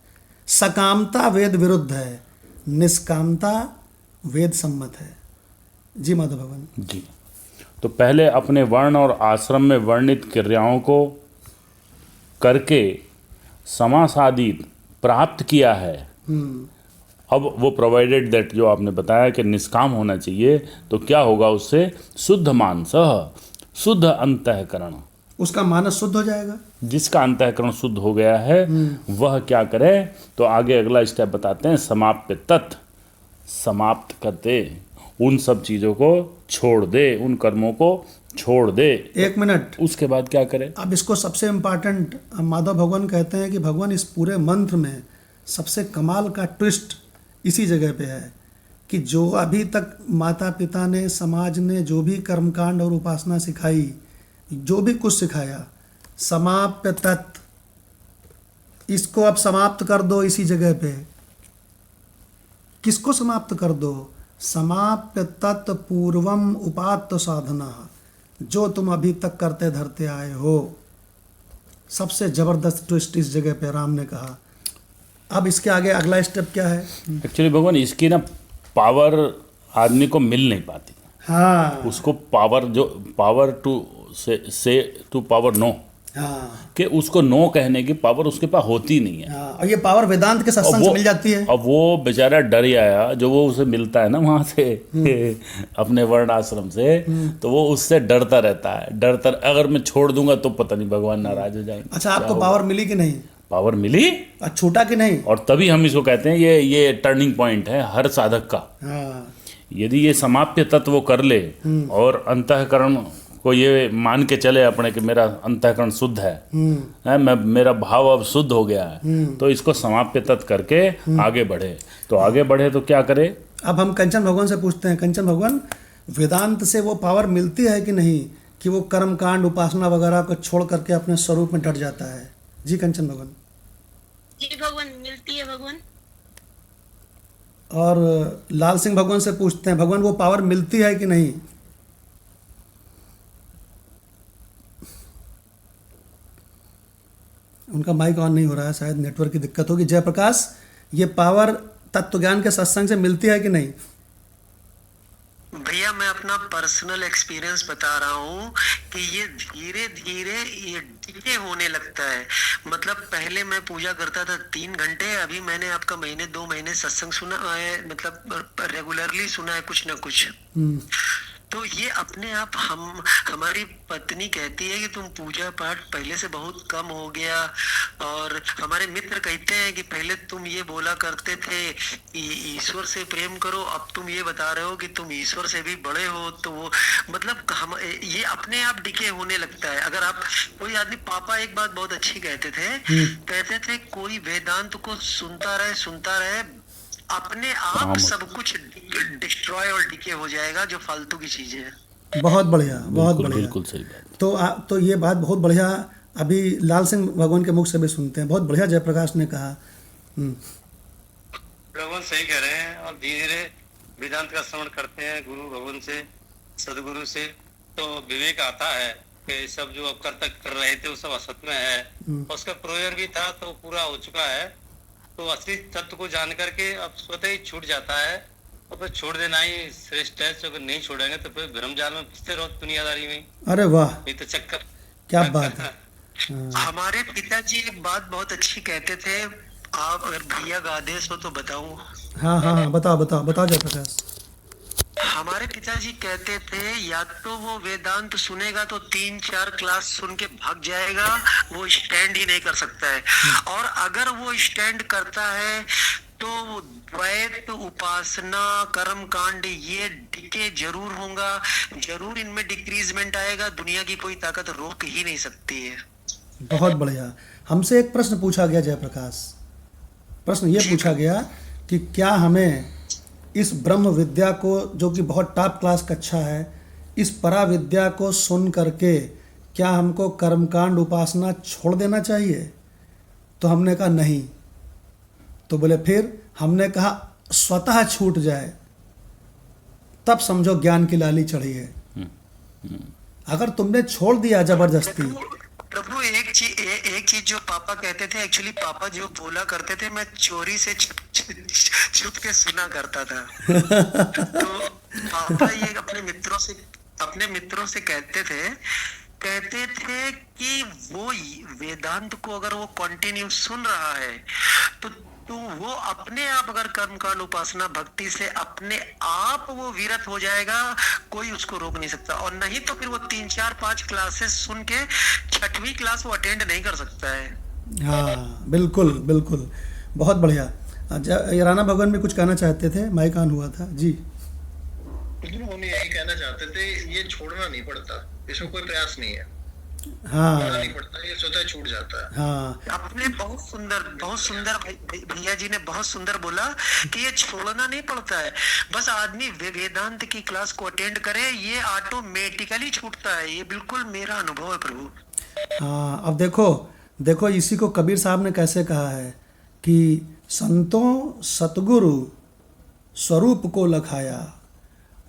सकामता वेद विरुद्ध है, निष्कामता वेद सम्मत है। जी माधव भगवान जी। तो पहले अपने वर्ण और आश्रम में वर्णित क्रियाओं को करके समासादित प्राप्त किया है। अब वो प्रोवाइडेड दैट जो आपने बताया कि निष्काम होना चाहिए, तो क्या होगा उससे? शुद्ध मानसः, शुद्ध अंतःकरण। उसका मानस शुद्ध हो जाएगा। जिसका अंतःकरण शुद्ध हो गया है वह क्या करे? तो आगे अगला स्टेप बताते हैं, समाप्य तत्, समाप्त करते, उन सब चीज़ों को छोड़ दे, उन कर्मों को छोड़ दे। एक मिनट, उसके बाद क्या करे? अब इसको सबसे इम्पॉर्टेंट माधव भगवान कहते हैं कि भगवान इस पूरे मंत्र में सबसे कमाल का ट्विस्ट इसी जगह पे है कि जो अभी तक माता पिता ने, समाज ने जो भी कर्मकांड और उपासना सिखाई, जो भी कुछ सिखाया, समाप्य तत्, इसको अब समाप्त कर दो इसी जगह पे। किसको समाप्त कर दो? समाप्य तत् पूर्वम उपात्त साधना, जो तुम अभी तक करते धरते आए हो। सबसे जबरदस्त ट्विस्ट इस जगह पे राम ने कहा। अब इसके आगे अगला स्टेप क्या है? एक्चुअली भगवान, इसकी ना पावर आदमी को मिल नहीं पाती। हाँ, उसको पावर, जो पावर टू से टू पावर नो, हाँ, कि उसको नो कहने की पावर उसके पास होती नहीं है। हाँ, और ये पावर वेदांत के सत्संग से मिल जाती है। अब वो बेचारा डर ही आया, जो वो उसे मिलता है ना वहाँ से अपने वर्ण आश्रम से, तो वो उससे डरता रहता है। डरता, अगर मैं छोड़ दूंगा तो पता नहीं भगवान नाराज हो जाएंगे। अच्छा, आपको पावर मिली कि नहीं? पावर मिली, छूटा कि नहीं? और तभी हम इसको कहते हैं ये टर्निंग पॉइंट है हर साधक का। हाँ, यदि ये समाप्य तत्व वो कर ले और अंतःकरण को ये मान के चले अपने कि मेरा अंतःकरण शुद्ध है, मेरा भाव अब शुद्ध हो गया है, तो इसको समाप्य तत्व करके आगे बढ़े। तो आगे बढ़े तो क्या करे? अब हम कंचन भगवान से पूछते हैं, कंचन भगवान, वेदांत से वो पावर मिलती है कि नहीं कि वो कर्म कांड उपासना वगैरह को छोड़ करके अपने स्वरूप में डट जाता है? जी कंचन भगवान। जी भगवान, मिलती है भगवान। और लाल सिंह भगवान से पूछते हैं, भगवान वो पावर मिलती है कि नहीं? उनका माइक ऑन नहीं हो रहा है, शायद नेटवर्क की दिक्कत होगी। जयप्रकाश, ये पावर तत्व ज्ञान के सत्संग से मिलती है कि नहीं? भैया मैं अपना पर्सनल एक्सपीरियंस बता रहा हूँ कि ये धीरे धीरे ये डिले होने लगता है। मतलब पहले मैं पूजा करता था 3 घंटे, अभी मैंने आपका महीने 2 महीने सत्संग सुना है, मतलब रेगुलरली सुना है कुछ ना कुछ। तो ये अपने आप हमारी पत्नी कहती है कि तुम पूजा पाठ पहले से बहुत कम हो गया, और हमारे मित्र कहते हैं कि पहले तुम ये बोला करते थे कि ईश्वर से प्रेम करो, अब तुम ये बता रहे हो कि तुम ईश्वर से भी बड़े हो। तो वो मतलब हम ये अपने आप डिके होने लगता है। अगर आप कोई आदमी, पापा एक बात बहुत अच्छी कहते थे कोई वेदांत को सुनता रहे, अपने आप सब कुछ डिस्ट्रॉय और डिके हो जाएगा जो फालतू की चीजें हैं। बहुत बढ़िया, बहुत बढ़िया। बिल्कुल सही बात। तो ये बात बहुत बढ़िया अभी लाल सिंह भगवान के मुख से भी सुनते हैं। बहुत बढ़िया जयप्रकाश ने कहा। भगवान सही कह रहे हैं। और धीरे धीरे वेदांत का श्रवण करते हैं गुरु भगवान से, सदगुरु से, तो विवेक आता है कि सब जो अब कर रहे थे वो सब असत में है। और उसका प्रोयर भी था तो पूरा हो चुका है। तो असली तत्व को जान करके अब स्वतः ही छूट जाता है, और फिर छोड़ देना ही श्रेष्ठ है। अगर नहीं छोड़ेंगे तो फिर भ्रम जाल में फंसते रहो दुनियादारी में। अरे वाह, ये तो चक्कर, क्या बात है। हमारे पिताजी एक बात बहुत अच्छी कहते थे, आप अगर भैया का आदेश हो तो बताऊं। हाँ, बताओ जयप्रकाश। हमारे पिताजी कहते थे या तो वो वेदांत सुनेगा तो 3-4 क्लास सुन के भाग जाएगा, वो स्टैंड ही नहीं कर सकता है। और अगर वो स्टैंड करता है तो द्वैत, उपासना, कर्म कांड ये डिके जरूर होगा, जरूर इनमें डिक्रीजमेंट आएगा। दुनिया की कोई ताकत रोक ही नहीं सकती है। बहुत बढ़िया। हमसे एक प्रश्न पूछा गया जयप्रकाश, प्रश्न ये पूछा गया कि क्या हमें इस ब्रह्म विद्या को, जो कि बहुत टॉप क्लास कक्षा है, इस परा विद्या को सुन करके क्या हमको कर्मकांड उपासना छोड़ देना चाहिए? तो हमने कहा नहीं। तो बोले फिर? हमने कहा स्वतः छूट जाए तब समझो ज्ञान की लाली चढ़ी है। अगर तुमने छोड़ दिया जबरदस्ती। प्रभु एक चीज जो पापा कहते थे, एक्चुअली पापा जो बोला करते थे मैं चोरी से छुप के सुना करता था। तो पापा ये अपने मित्रों से कहते थे कि वो वेदांत को अगर वो कंटिन्यू सुन रहा है तो वो अपने आप अगर कर्मकांड उपासना भक्ति से अपने आप वो विरत हो जाएगा, कोई उसको रोक नहीं सकता। और नहीं तो फिर वो 3-4-5 क्लासेस सुन के 6वीं क्लास वो अटेंड नहीं कर सकता है। हाँ, बिल्कुल बिल्कुल, बहुत बढ़िया। राणा भगवान भी कुछ कहना चाहते थे, माइक ऑन हुआ था जी। हम यही कहना चाहते थे, ये छोड़ना नहीं पड़ता, इसमें कोई प्रयास नहीं है। हाँ, नहीं पड़ता, ये स्वतः छूट जाता है। हाँ, आपने बहुत सुंदर भैया जी ने बहुत सुंदर बोला कि ये छोड़ना नहीं पड़ता है, बस आदमी वेदांत की क्लास को अटेंड करे, ये ऑटोमेटिकली छूटता है। ये बिल्कुल मेरा अनुभव है प्रभु। हाँ। अब देखो इसी को कबीर साहब ने कैसे कहा है कि संतों सतगुरु स्वरूप को लखाया,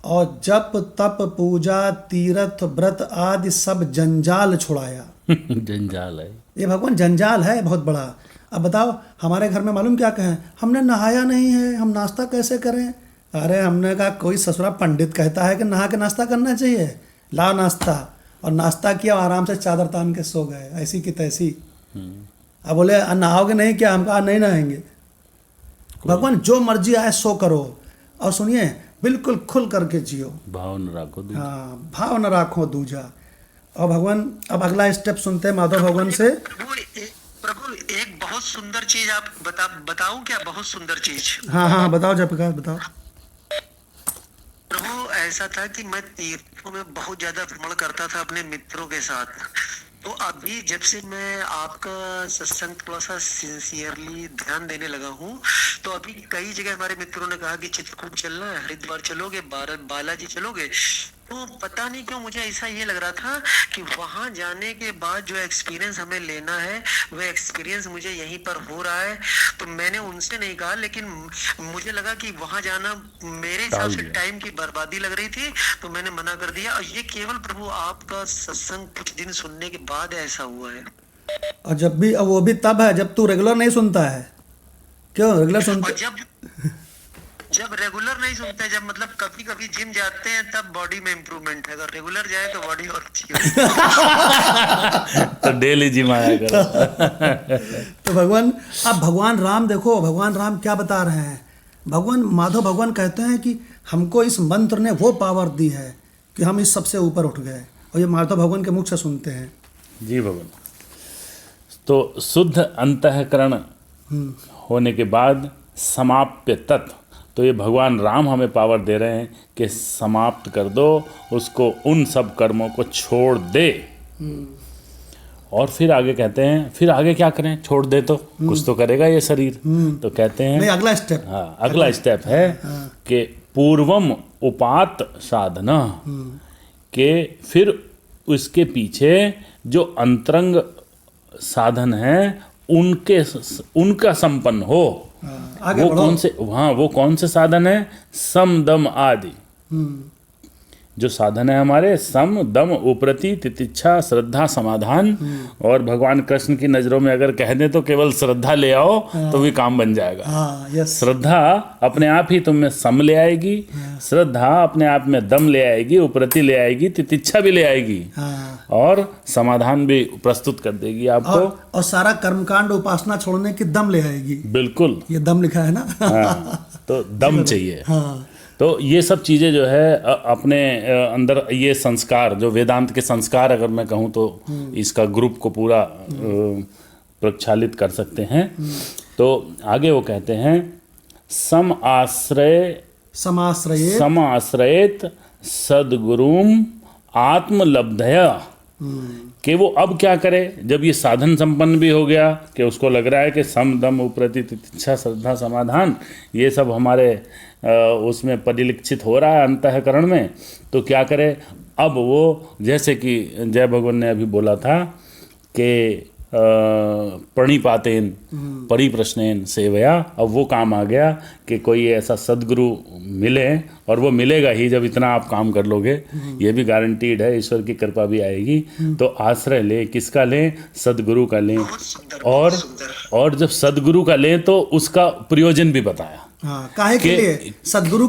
और जप तप पूजा तीर्थ व्रत आदि सब जंजाल छुड़ाया। जंजाल है ये भगवान, जंजाल है बहुत बड़ा। अब बताओ, हमारे घर में मालूम क्या कहें, हमने नहाया नहीं है, हम नाश्ता कैसे करें? अरे हमने कहा कोई ससुरा पंडित कहता है कि नहा के नाश्ता करना चाहिए, लाओ नाश्ता। और नाश्ता किया, आराम से चादर तान के सो गए, ऐसी की तैसी। अब बोले नहाओगे नहीं क्या? हम कहा नहीं नहाएंगे। भगवान जो मर्जी आए सो करो, और सुनिए बिल्कुल खुल करके जियो, भाव न राखो दूजा। हाँ, भाव न राखो दूजा। और भगवान अब अगला स्टेप सुनते हैं माधव भगवान से। प्रभु एक बहुत सुंदर चीज आप बताऊं क्या? बहुत सुंदर चीज। हाँ, बताओ जयप्रकाश, बताओ। प्रभु ऐसा था कि मैं तीर्थों में बहुत ज्यादा भ्रमण करता था अपने मित्रों के साथ। तो अभी जब से मैं आपका सत्संग थोड़ा सा सिंसियरली ध्यान देने लगा हूँ, तो अभी कई जगह हमारे मित्रों ने कहा कि चित्रकूट चलना है, हरिद्वार चलोगे, बालाजी चलोगे। तो पता नहीं क्यों मुझे ऐसा ये लग रहा था कि वहां जाने के बाद जो एक्सपीरियंस हमें लेना है वो एक्सपीरियंस मुझे यहीं पर हो रहा है। तो मैंने उनसे नहीं कहा, लेकिन मुझे लगा कि वहां जाना मेरे हिसाब से टाइम की बर्बादी लग रही थी, तो मैंने मना कर दिया। और ये केवल प्रभु आपका सत्संग कुछ दिन सुनने के बाद ऐसा हुआ है। और जब भी, वो भी तब है जब तू रेगुलर नहीं सुनता है। क्यों रेगुलर और सुनते? जब रेगुलर नहीं सुनते, जब मतलब कभी कभी जिम जाते हैं तब बॉडी में इम्प्रूवमेंट है, अगर रेगुलर जाए तो बॉडी और अच्छी होती तो डेली जिम आया करो। तो भगवान, अब भगवान राम देखो, भगवान राम क्या बता रहे हैं। भगवान माधव भगवान कहते हैं कि हमको इस मंत्र ने वो पावर दी है कि हम इस सबसे ऊपर उठ गए, और ये माधव भगवान के मुख से सुनते हैं। जी भगवान। तो शुद्ध अंतःकरण होने के बाद समाप्य तत्, तो ये भगवान राम हमें पावर दे रहे हैं कि समाप्त कर दो उसको, उन सब कर्मों को छोड़ दे। और फिर आगे कहते हैं, फिर आगे क्या करें? छोड़ दे तो कुछ तो करेगा ये शरीर। तो कहते हैं नहीं, अगला स्टेप, हाँ, अगला स्टेप है कि पूर्वम उपात साधना, के फिर उसके पीछे जो अंतरंग साधन है उनका संपन्न हो। आगे वो बढ़ो। कौन से, हाँ, वो कौन से साधन है? सम दम आदि। जो साधन है हमारे, सम दम उपरति तितिक्षा श्रद्धा समाधान। और भगवान कृष्ण की नजरों में अगर कह दें तो केवल श्रद्धा ले आओ तो भी काम बन जाएगा। हाँ, यस। श्रद्धा अपने आप ही तुम में सम ले आएगी, श्रद्धा अपने आप में दम ले आएगी, उपरति ले आएगी, तितिक्षा भी ले आएगी, हाँ, और समाधान भी प्रस्तुत कर देगी आपको। और सारा कर्मकांड उपासना छोड़ने की दम ले आएगी। बिल्कुल। ये दम लिखा है ना। हाँ, तो दम चाहिए। हाँ, तो ये सब चीज़ें जो है अपने अंदर, ये संस्कार जो वेदांत के संस्कार अगर मैं कहूँ तो इसका ग्रुप को पूरा प्रक्षालित कर सकते हैं। तो आगे वो कहते हैं समाश्रयेत सद्गुरुम आत्मलब्धया, कि वो अब क्या करे जब ये साधन संपन्न भी हो गया, कि उसको लग रहा है कि सम दम उपरति तितिक्षा श्रद्धा समाधान ये सब हमारे उसमें परिलक्षित हो रहा है अंतःकरण में, तो क्या करे? अब वो जैसे कि जय भगवान ने अभी बोला था कि प्रणिपातेन परिप्रश्नेन सेवया, अब वो काम आ गया कि कोई ऐसा सदगुरु मिले, और वो मिलेगा ही जब इतना आप काम कर लोगे, ये भी गारंटीड है, ईश्वर की कृपा भी आएगी। तो आश्रय ले, किसका लें? सदगुरु का लें। और जब सदगुरु का लें तो उसका प्रयोजन भी बताया। हाँ, काहे के लिए? सदगुरु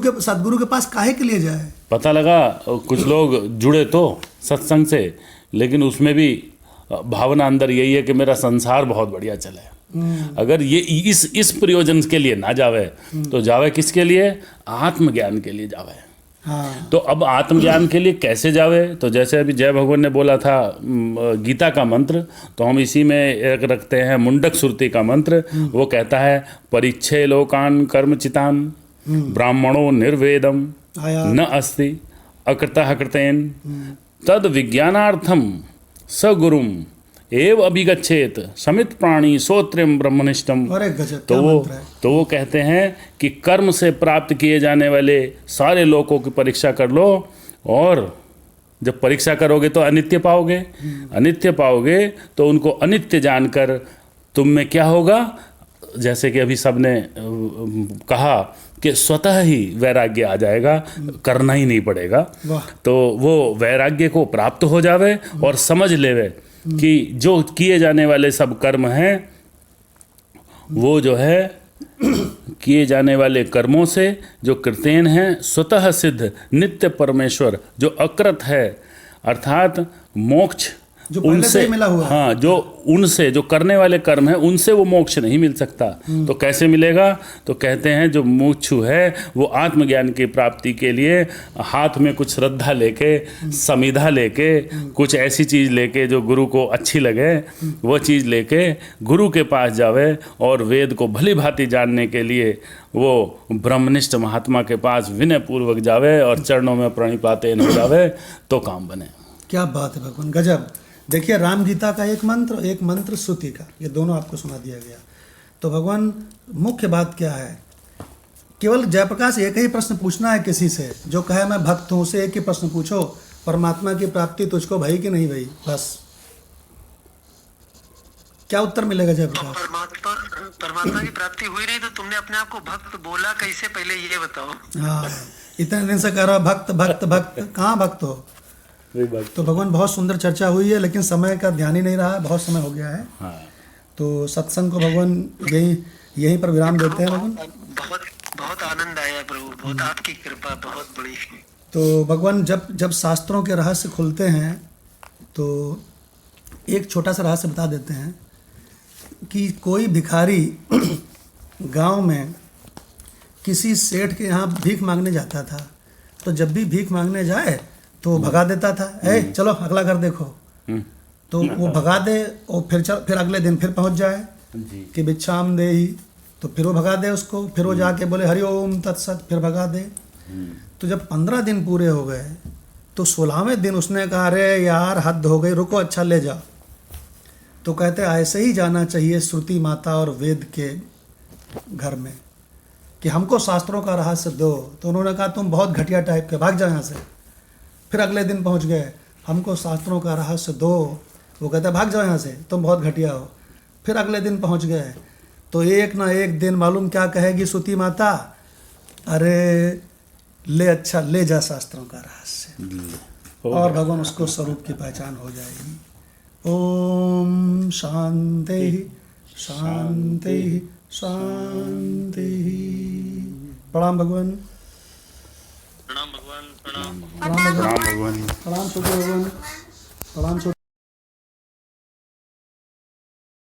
के पास काहे के लिए जाए? पता लगा कुछ लोग जुड़े तो सत्संग से, लेकिन उसमें भी भावना अंदर यही है कि मेरा संसार बहुत बढ़िया चले। अगर ये इस प्रयोजन के लिए ना जावे तो जावे किसके लिए? आत्मज्ञान के लिए जावे। हाँ। तो अब आत्मज्ञान के लिए कैसे जावे? तो जैसे अभी जय भगवान ने बोला था गीता का मंत्र, तो हम इसी में एक रखते हैं मुंडक श्रुति का मंत्र। वो कहता है परिच्छे लोकान कर्मचितान ब्राह्मणो निर्वेदम न अस्ति अकृतः कृतेन तद विज्ञानार्थम सगुरुम एव अभिगच्छेत समित प्राणी सोत्रिम ब्रह्मनिष्ठम। तो वो कहते हैं कि कर्म से प्राप्त किए जाने वाले सारे लोकों की परीक्षा कर लो, और जब परीक्षा करोगे तो अनित्य पाओगे, अनित्य पाओगे तो उनको अनित्य जानकर तुम में क्या होगा? जैसे कि अभी सबने कहा कि स्वतः ही वैराग्य आ जाएगा, करना ही नहीं पड़ेगा। तो वो वैराग्य को प्राप्त हो जावे और समझ लेवे कि जो किए जाने वाले सब कर्म हैं वो जो है किए जाने वाले कर्मों से जो कृतेन हैं स्वतः सिद्ध नित्य परमेश्वर जो अकृत है, अर्थात मोक्ष जो उनसे मिला हुआ, हाँ, जो उनसे जो करने वाले कर्म है उनसे वो मोक्ष नहीं मिल सकता। तो कैसे मिलेगा? तो कहते हैं जो मुमुक्षु है वो आत्मज्ञान की प्राप्ति के लिए हाथ में कुछ श्रद्धा लेके, समिधा लेके, कुछ ऐसी चीज़ लेके जो गुरु को अच्छी लगे वो चीज़ लेके गुरु के पास जावे और वेद को भली भांति जानने के लिए वो ब्रह्मनिष्ठ महात्मा के पास विनय पूर्वक जावे और चरणों में प्रणिपातेन हो जावे तो काम बने। क्या बात है भगवान, गजब। देखिए राम गीता का एक मंत्र श्रुति का, ये दोनों आपको सुना दिया गया। तो भगवान मुख्य बात क्या है? केवल जयप्रकाश एक ही प्रश्न पूछना है किसी से जो कहे मैं भक्त हूं, उसे एक ही प्रश्न पूछो, परमात्मा की प्राप्ति तुझको भई कि नहीं भई, बस। क्या उत्तर मिलेगा जयप्रकाश? परमात्मा की प्राप्ति हुई नहीं तो तुमने अपने आप को भक्त बोला कैसे, पहले ये बताओ। हाँ, इतने दिन से कह रहा भक्त भक्त भक्त, कहाँ भक्त हो? तो भगवान बहुत सुंदर चर्चा हुई है, लेकिन समय का ध्यान ही नहीं रहा, बहुत समय हो गया है। हाँ। तो सत्संग को भगवान यहीं पर विराम देते हैं भगवान। बहुत बहुत आनंद आया प्रभु, बहुत आपकी कृपा बहुत बड़ी। तो भगवान जब शास्त्रों के रहस्य खुलते हैं तो एक छोटा सा रहस्य बता देते हैं कि कोई भिखारी गांव में किसी सेठ के यहाँ भीख मांगने जाता था, तो जब भी भीख मांगने जाए तो भगा देता था, ए चलो अगला घर देखो। तो वो भगा दे और फिर अगले दिन फिर पहुंच जाए कि भिक्षाम देहि, तो फिर वो भगा दे उसको, फिर वो जाके बोले हरि ओम तत्सत, फिर भगा दे। तो जब 15 दिन पूरे हो गए तो 16वें दिन उसने कहा अरे यार हद हो गई, रुको अच्छा ले जाओ। तो कहते ऐसे ही जाना चाहिए श्रुति माता और वेद के घर में कि हमको शास्त्रों का रहस्य दो। तो उन्होंने कहा तुम बहुत घटिया टाइप के, भाग जाओ यहाँ से। फिर अगले दिन पहुँच गए, हमको शास्त्रों का रहस्य दो। वो कहते भाग जाओ यहाँ से, तुम बहुत घटिया हो। फिर अगले दिन पहुँच गए, तो एक ना एक दिन मालूम क्या कहेगी श्रुति माता, अरे ले अच्छा ले जा शास्त्रों का रहस्य, और भगवान उसको स्वरूप की पहचान हो जाएगी। ओम शांति शांति शांति। प्रणाम भगवान। प्रणाम भगवान, प्रणाम। प्रणाम भगवान। प्रणाम छोटे भगवान। प्रणाम छोटे।